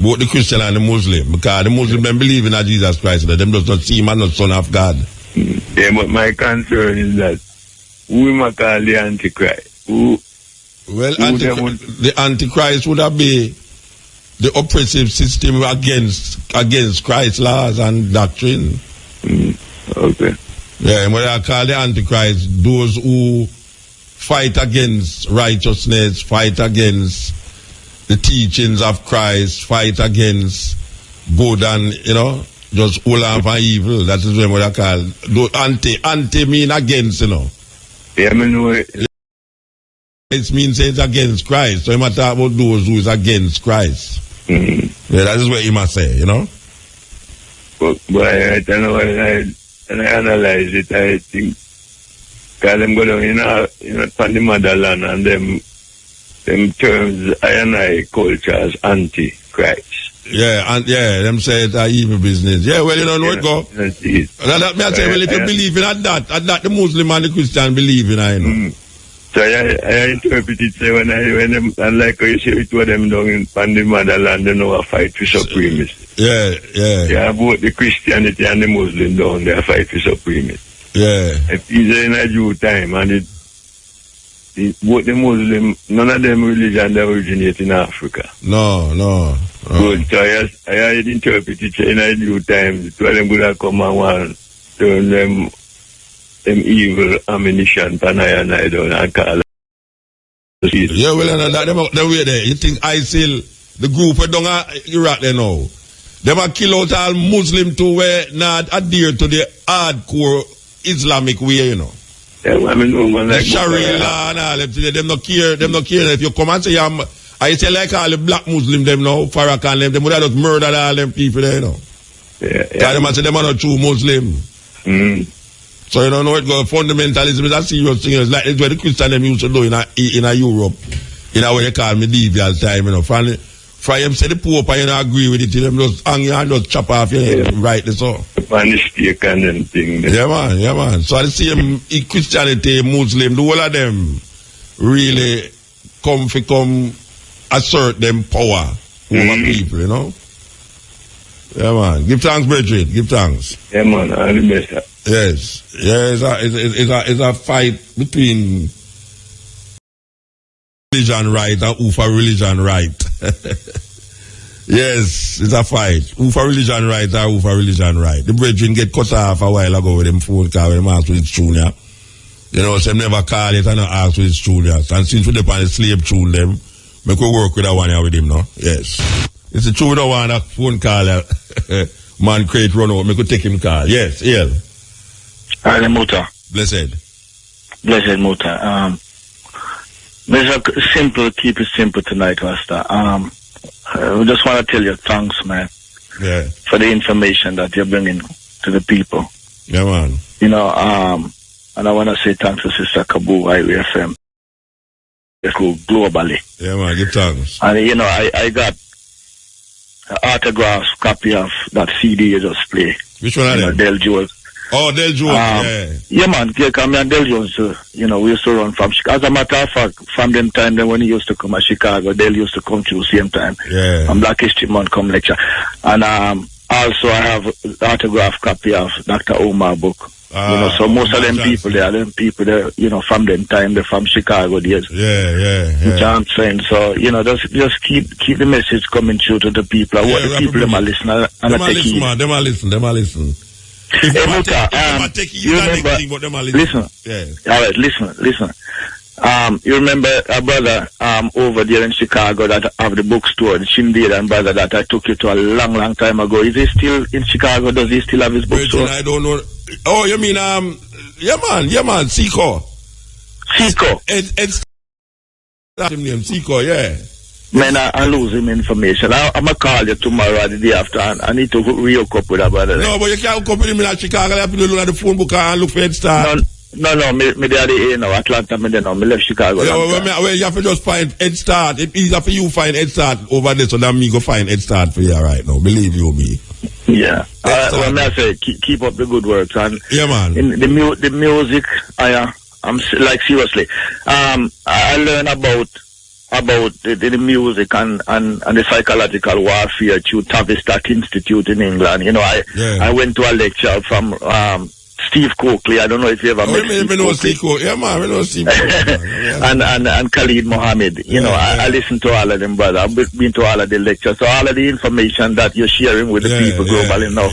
Both the Christian and the Muslim. Because the Muslim don't believe in Jesus Christ, but them does not see him as the Son of God. Yeah, but my concern is that who might call the Antichrist? The Antichrist would have been the oppressive system against Christ's laws and doctrine. Okay. Yeah, and what I call the Antichrist, those who fight against righteousness, fight against the teachings of Christ, fight against good and, just all of evil. That is what I call anti mean against, Yeah, I mean, it means it's against Christ. So he must talk about those who is against Christ. Mm-hmm. Yeah, that is what he must say, But I don't know, and I analyze it, I think, because them go down, from the motherland, and them terms, I culture as anti-Christ. Yeah, them say it's a evil business. Yeah, well, know it go. That me I say, well, if you believe in that the Muslim and the Christian believe in, I know. Mm-hmm. So I interpret it, say, when them, and like you say, it was them down in the motherland, they know a fight for supremacy. Yeah, both the Christianity and the Muslim down there fight for supremacy. Yeah. If it's in a Jew time, and both the Muslim, none of them religion that originate in Africa. No. Good, so I interpret it, say, in a Jew time, the two of them would have come and want to turn them evil ammunition and I don't call. Yeah, well, that way there. You think ISIL, the group down Iraq there now, they might kill out all Muslim too where not adhere to the hardcore Islamic way, Yeah, I mean, no one like Sharia law and all them not care if you come and say I say like all the black Muslim them now, Farrakhan them would have just murdered all them people there, Yeah. Them say them are not true Muslim. So you don't know it go fundamentalism is a serious thing. It's like it's what the Christian them used to do in a Europe, in a way they call medieval time, From them say the Pope and agree with it, them just hang you and just chop off your head rightly so. And the stake and them thing. Yeah man. So the same Christianity, Muslim, the whole of them really come assert them power over people, Yeah man. Give thanks, brethren. Give thanks. Yeah man, all the best. Yes. Yeah, it's a fight between religion right and who for religion right. Yes, it's a fight. Who for religion right and who for religion right. The brethren get cut off a while ago with them phone call when them asked with its tune, yeah. Some never call it and not ask with its tune, yeah. And since we depend on the slave tune them, make we work with that one here with him, no? Yes. It's the true one a phone call, man crate run out, make we take him call. Yes, yeah. Hi, Muta. Blessed Muta. Keep it simple tonight, Rasta. I just want to tell you thanks, man. Yeah. For the information that you're bringing to the people. Yeah, man. You know, and I want to say thanks to Sister Kabu, IWFM. It's globally. Yeah, man, give thanks. And, you know, I got an autographed copy of that CD you just play. Which one are they? Del Jones. Oh, Del Jones, yeah. Yeah, man, me and Del Jones, you know, we used to run from Chicago. As a matter of fact, from them time, then when he used to come to Chicago, Del used to come through same time. Yeah. And Black History Month come lecture. And also I have autographed copy of Dr. Omar book. You know, so most of them people there, you know, from them time, they're from Chicago days. Yeah. You know what I'm saying? So, you know, just keep the message coming through to the people. What the people them are listening and them take it. Them are listen. Hey, Muta, you remember, listen. Yeah. All right, listen. You remember a brother over there in Chicago that have the bookstore, the Shindig and brother that I took you to a long time ago. Is he still in Chicago? Does he still have his bookstore? I don't know. Oh, you mean yeah man, Seco. It's him name Seco, yeah. Man, I lose him information. I'm gonna call you tomorrow or the day after, and I need to re-hook up with that brother. No, but you can't hook up with him in Chicago. You have to look at the phone book and look for Head Start. No, me there the A now, Atlanta, me there now, me left Chicago. Yeah, well, you have to just find Head Start. It's easier for you find Head Start over there, so that me go find Head Start for you right now. Believe you me. Yeah. Well, I say, keep up the good work, and yeah, man. In the music, I'm like seriously. I learn about the music and the psychological warfare through Tavistock Institute in England. You know, I went to a lecture from Steve Coakley. I don't know if you ever met Steve Coakley. Yeah, man, we know Steve Coakley. and Khalid Mohammed. You know, I listen to all of them, brother. I've been to all of the lectures. So all of the information that you're sharing with the people globally now,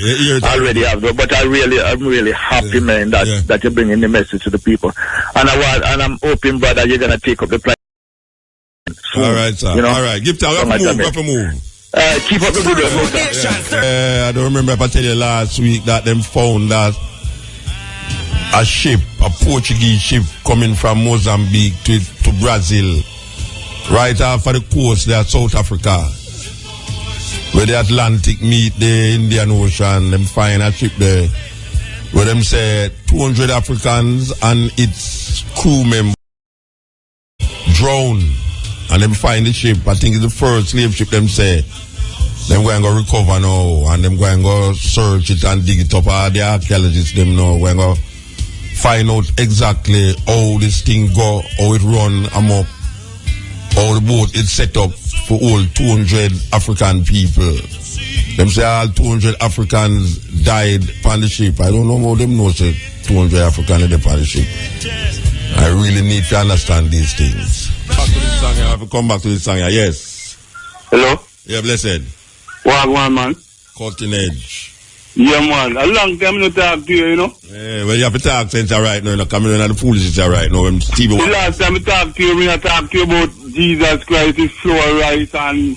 I already have. But I'm really happy, man, that you're bringing the message to the people. And I'm hoping, brother, you're gonna take up the plan. All right, sir. You know? All right. Give time. We have to move. Keep up the good work. I don't remember if I tell you last week that them found that a Portuguese ship coming from Mozambique to Brazil, right after the coast there, South Africa, where the Atlantic meet the Indian Ocean. Them find a ship there where them say 200 Africans and its crew members drowned. And them find the ship. I think it's the first slave ship. Them say them going to recover now, and them going to search it and dig it up. All the archaeologists them know going to find out exactly how this thing go, how it run up, how the boat is set up for all 200 African people. Them say all 200 Africans died on the ship. I don't know how them know say 200 Africans died on the ship. I really need to understand these things. Back to this song, I have to come back to this song. Yes. Hello? Yeah, blessed. One man. Cutting edge. Yeah, man. A long time no talk to you, you know? Yeah, well, you have to talk since you're right now. You're coming in on the foolishness right now. When Steve the last time I talked to you, I talked to you about Jesus Christ, his flour, rice, and...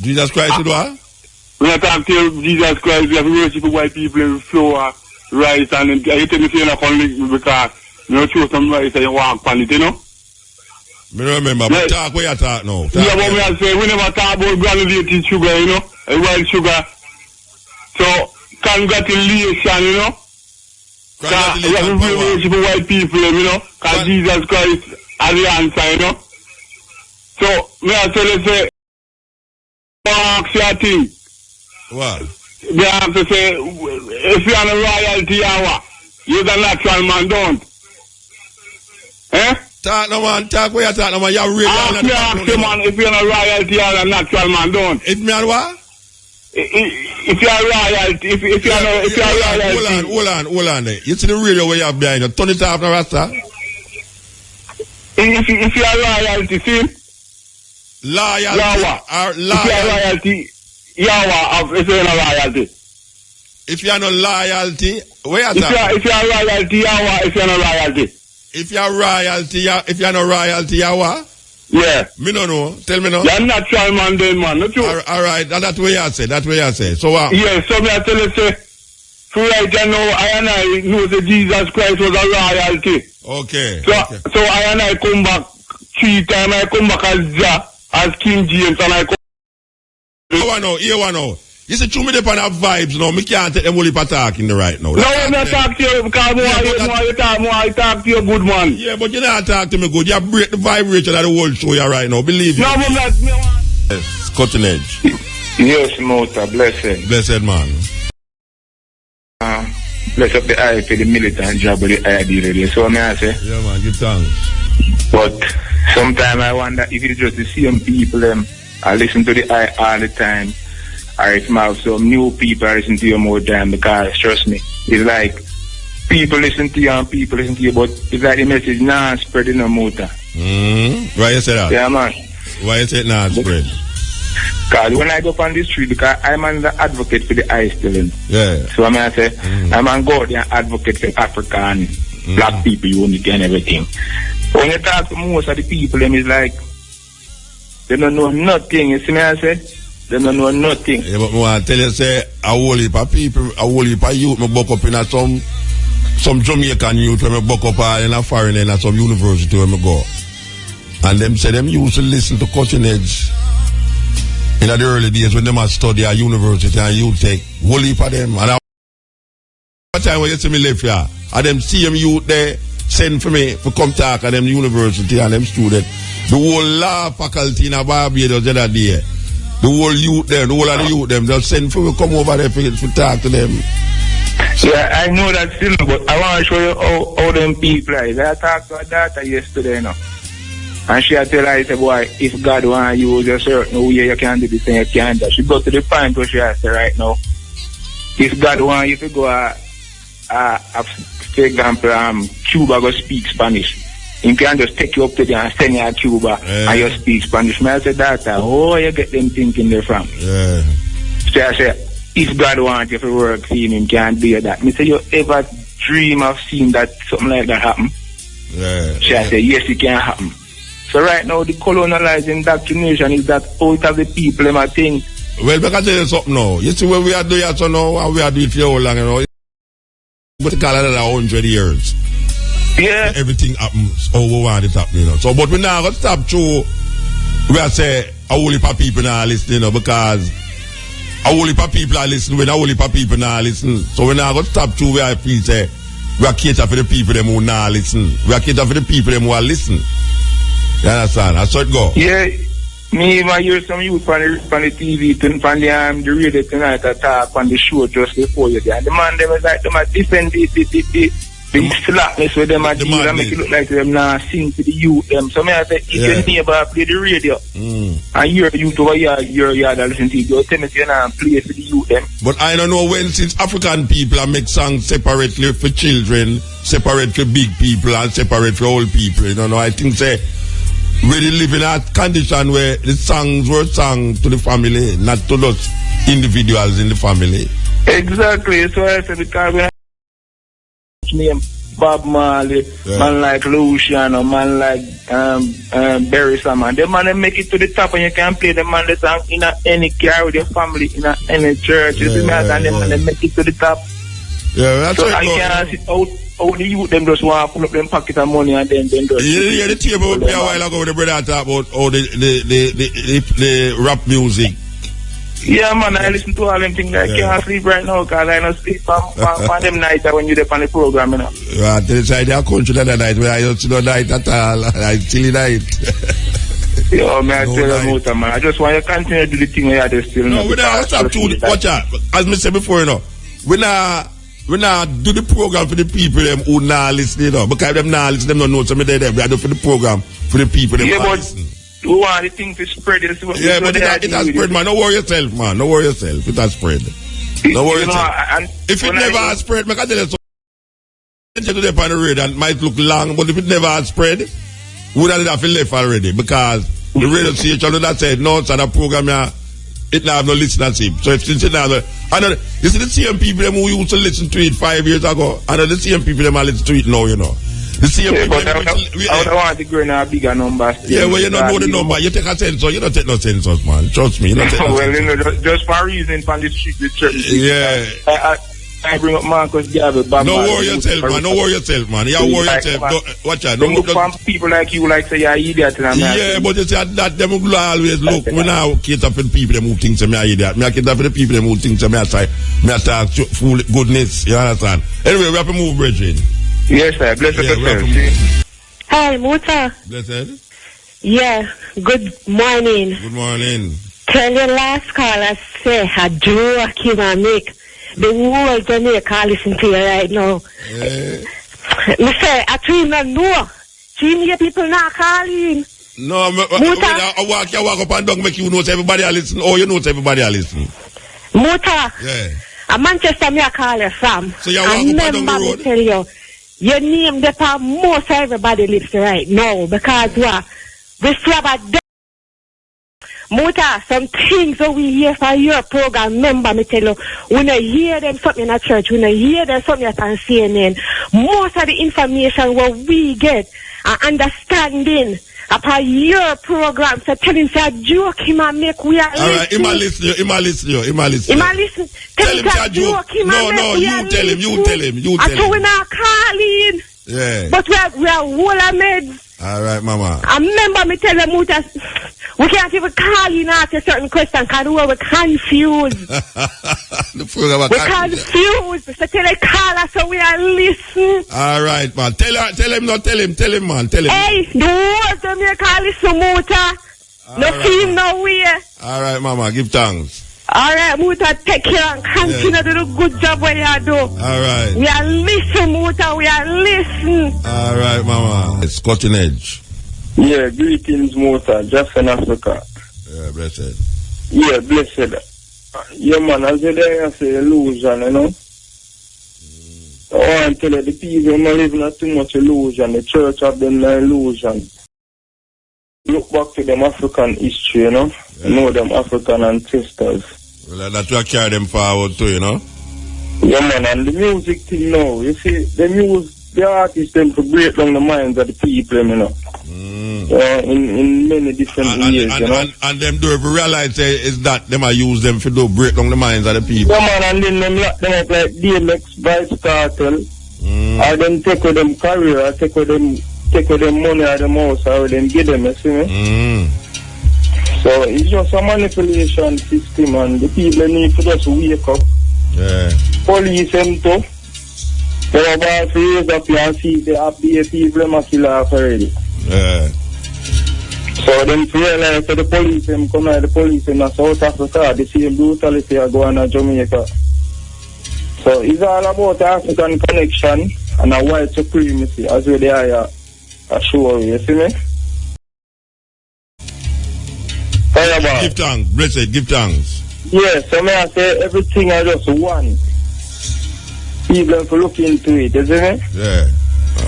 Jesus Christ, what? When I talk to you, Jesus Christ, we have to worship white people in flour, rice, and you tell me you're not going to link me because you show some rice and you walk on it, you know? Me remember, but talk where you talk now. Yeah, but we say we never talk about granulated sugar, you know, white sugar. So, congratulations, you know. Congratulations. We worship white people, you know, because Jesus Christ has the answer, you know. So, me I tell you, say, ask you a thing. What? They have to say, if you're on a royalty hour, you're the natural man, don't. Eh? Talk no man, talk where you talk no man, you're really ask you man, if you're on a royalty, you're a natural man, don't. It mean what? If you're royalty, if you're royalty. Hold on there. You see the radio where you have behind you, turn it off now, Rasta. If you're royalty, see? Loyalty. If you're royalty, if you're on a royalty. If you're no loyalty, where you talk? If you're royalty, if you're on a royalty. If you're royalty, if you're no royalty, you what? Yeah. Me no know. Tell me no. You're natural man then, man. Not you. All right. That's what you say. That's what you say. So what? Yeah, so me I tell you, say, for right now, I know that Jesus Christ was a royalty. Okay. So I come back 3 times. I come back as King James, and I come. Here one now. You see, true me depend on vibes now. Me can't take them only for talking right now. No, I'm not talking to you because I talk to you good man. Yeah, but you not talk to me good. You break the vibration of the whole show here right now. Believe me. No, I'm not. Yes, cutting edge. Yes, Muta, blessed. Blessed man. Bless up the eye for the militant job with the idea there. So I say. Yeah man, give thanks. But sometimes I wonder if it's just the same people I listen to the eye all the time. Or if I have some new people I listen to you more time, because trust me, it's like people listen to you and people listen to you, but it's like the message not spreading no Muta. Why you say that? Yeah man. Why you say it not spread? Because when I go up on the street, because I'm an advocate for the eye stealing. Yeah. So I'm going to say, I'm an go there and advocate for African, black people, unity and everything. When you talk to most of the people, them is like, they don't know nothing. You see me I say? They don't know nothing. Yeah, but I want to tell you, say, a whole heap of people, a whole heap of youth, me buck up in a some Jamaican youth, when me buck up in a foreign in a some university where me go. And them say, them used to listen to cutting edge. In the early days when they must study at university and you take whole heap of them. And one time when you see me left here, and them same youth there send for me to come talk at them university and them students. The whole law faculty in Barbados the other day, the whole youth there, the whole of the youth them, they'll send for me come over there to talk to them. Yeah, I know that still, but I want to show you how them people is. I talked to a daughter yesterday, you know. And she tell her, I say, boy, if God want to use a certain way, you can do this and you can do that. She got to the point where she has to right now. If God want you to go, for example, Cuba go speak Spanish. He can just take you up to there and send you to Cuba and you speak Spanish. I say, daughter, oh, you get them thinking there from. Yeah. So I say, if God want you to work for him, can't do that. I say, you ever dream of seeing that something like that happen? Yeah. So I say, yes, it can happen. So right now, the colonizing indoctrination is that out of the people, them I think. Well, because I tell you something now. You see what we are doing so now, and we are doing it for how long, you know. But it's called another 100 years. Yeah. So everything happens how we want it to happen, you know. So, but we now going to stop through, we are say, a whole heap of people now listening, you know, because a whole heap of people are listening, when a whole heap of people now listen. So we now going to stop through where I feel say, we are cater for the people them who now listen. We are cater for the people them who are listening. You understand? That's how it go. Yeah, me even hear some youth on the TV, on the radio tonight, I talk on the show just before you there. And the man, they was like, they might defend the slackness with them, and make it look like them now sing to the youth them. So me I say, if your neighbor play the radio, and you're youth over here, you're listen to it, you tell me you now play for the youth them. But I don't know when, since African people are make songs separately for children, separate for big people, and separate for old people, you know, I think say, really live in a condition where the songs were sung to the family, not to those individuals in the family. Exactly. So I said, because we have name Bob Marley, man like Lucian, or man like Barry Salmon. The man they make it to the top and you can play the man the song in any car with your family, in any church. You see me, and the man they make it to the top. Yeah, that's so right. I can't sit out. How the youth them just want to pull up them pocket of money and then just... Yeah, the table we play a while ago with the brother talk about all the rap music. Yeah, man, I listen to all them things. I can't sleep right now because I don't sleep on them nights when you're on the program, you know. Right, they say they're country that night where I don't see no night at all. I silly night. Yo, man, I tell you, Muta, man. I just want you to continue to do the thing where you're still... No, we don't stop to watch out. As I said before, you know, we now do the program for the people them who now listen, you know, because them now listen, them don't know something there. We are doing for the program for the people them who listen. We want the thing to spread. But it has spread, man. Don't worry yourself, man. Don't worry yourself. It has spread. Don't worry yourself. If it never has spread, I can tell you something. To the on the radio and might look long, but if it never has spread, we would have left already because the radio station that said no, it's not a program here. It now have no listenership. So if since it now, I know you see the same people them who used to listen to it 5 years ago. I know the same people them are listening to it now, you know. The same people. But I don't want to grow in a bigger number. Yeah, well, you don't know the number. You take a census. You don't take no census, man. Trust me. You don't take no well, you know, just for a reason from the street, the church. Yeah. I bring up Marcus Garvey. No worry yourself, man. No worry yourself, man. You worry yourself. Watch out. Don't look for people like you, like say you're idiot. Yeah, but you see that them will always look. We now cater for the people who think I'm an idiot. Me cater for the people who think I'm a full goodness. You understand? Anyway, we have to move, Bridget. Yes, sir. Bless yourself. Hi, Muta. Blessed. Yeah. Good morning. Good morning. Tell your last call, I say, I joke you and make the whole Jamaica listen to you right now. Me say, I treat them no. Treat people not calling. No, I walk up and down, make you know everybody are listening. Oh, you know everybody are listening. Muta. Yeah. A Manchester me I call you from. So you walk up and down the road? Tell you, your name the most everybody lives right now because what? We still have a Muta, some things that we hear for your program, remember me tell you, when I hear them something in a church, when I hear them something on CNN, most of the information what we get and understanding about your program, so tell him say joke him and make we are alright, he might listen. Tell him say joke him and make we are listen. You tell him. And so we're not calling. Yeah. But we are whole meds. Alright, mama. I remember me tell them Muta, we can't even call you now to certain questions because we're confused. We're confused. So tell them call us so we are listening. Alright, man. Tell him, man. Tell him. Hey, the words of me call you so Muta. No feel no way. Alright, mama. Give thanks. Alright, Muta, take care and continue to do the good job what you do. Alright. We are listening, Muta. We are listening. Alright, mama. It's Cutting Edge. Yeah, greetings, Muta. Just in Africa. Yeah, blessed. Yeah, blessed. Yeah, man, as you there, I say illusion, you know. I want to tell you, the people not living not too much illusion. The church have them no illusion. Look back to them African history, you know. Yeah. Know them African ancestors. Well, that's what carry them forward too, you know. Yeah, man, and the music thing now, you see, the artists them to break down the minds of the people, you know. In many different ways, you know. And them do ever realize is that them I use them to do break down the minds of the people. Yeah, man, and then them lock them up like DMX, Vice Cartel. Or them take with them career, or take with them money out of them house, or them give them, you see me? So it's just a manipulation system, and the people need to just wake up. Yeah. Police them too. They are about to raise up here and see the update people them a kill off already. Yeah. So them realize that the police them come out, the police in South Africa, the same brutality are going on Jamaica. So it's all about African connection and a white supremacy, as we are assure you see me? Give thanks, blessed, give thanks. Yeah, so may I say everything is just one. People have to look into it, you see me? Yeah.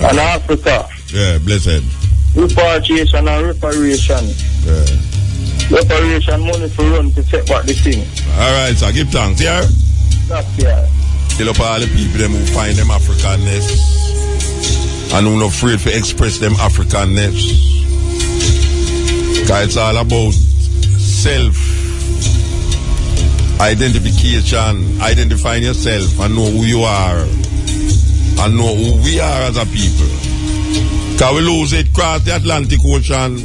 And Africa. Yeah, blessed. Repatriation and reparation. Yeah. Reparation money for run to take back the thing. Alright, so give thanks, yeah? That's yeah. Tell up all the people them who find them Africanness and who not afraid to express them Africanness. Because it's all about self-identification, identifying yourself and know who you are and know who we are as a people. Because we lose it across the Atlantic Ocean.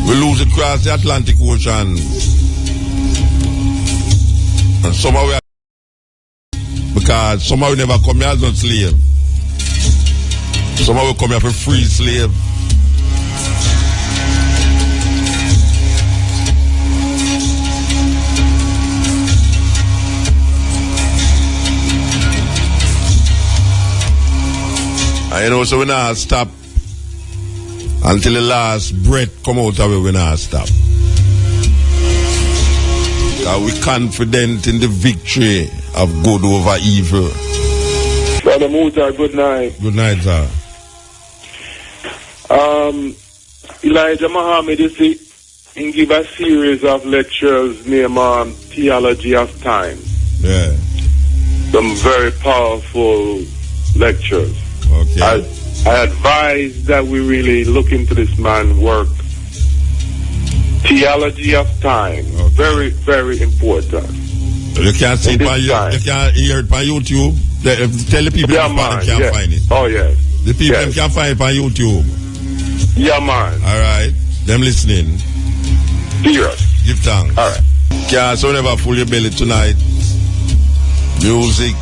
We lose it across the Atlantic Ocean. And somehow we are, because somehow we never come here as a slave. Somehow we come here for free slave. And you know, so we not stop until the last breath come out of it, we not stop. Because we confident in the victory of good over evil. Brother Muta, good night. Good night, sir. Elijah Muhammad, you see, he give a series of lectures named Theology of Time. Yeah. Some very powerful lectures. Okay. I advise that we really look into this man's work. Theology of Time. Okay. Very, very important. You can't see it on you can't hear it on YouTube. Tell the people yeah, man, they can't find it. Oh, yes. The people them can't find it on YouTube. Yeah, man. All right. Them listening. Serious. Give thanks. All right. Can't so never full your belly tonight. Music,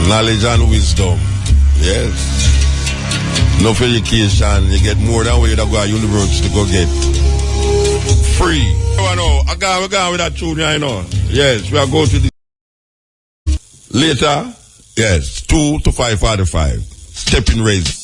knowledge and wisdom. Yes. No education. You get more than what you go to university to go get. Free. Oh, no. We're going with that tune, I know. Yes, we are going to the later. Yes, 2 to 5:45. Stepping raise.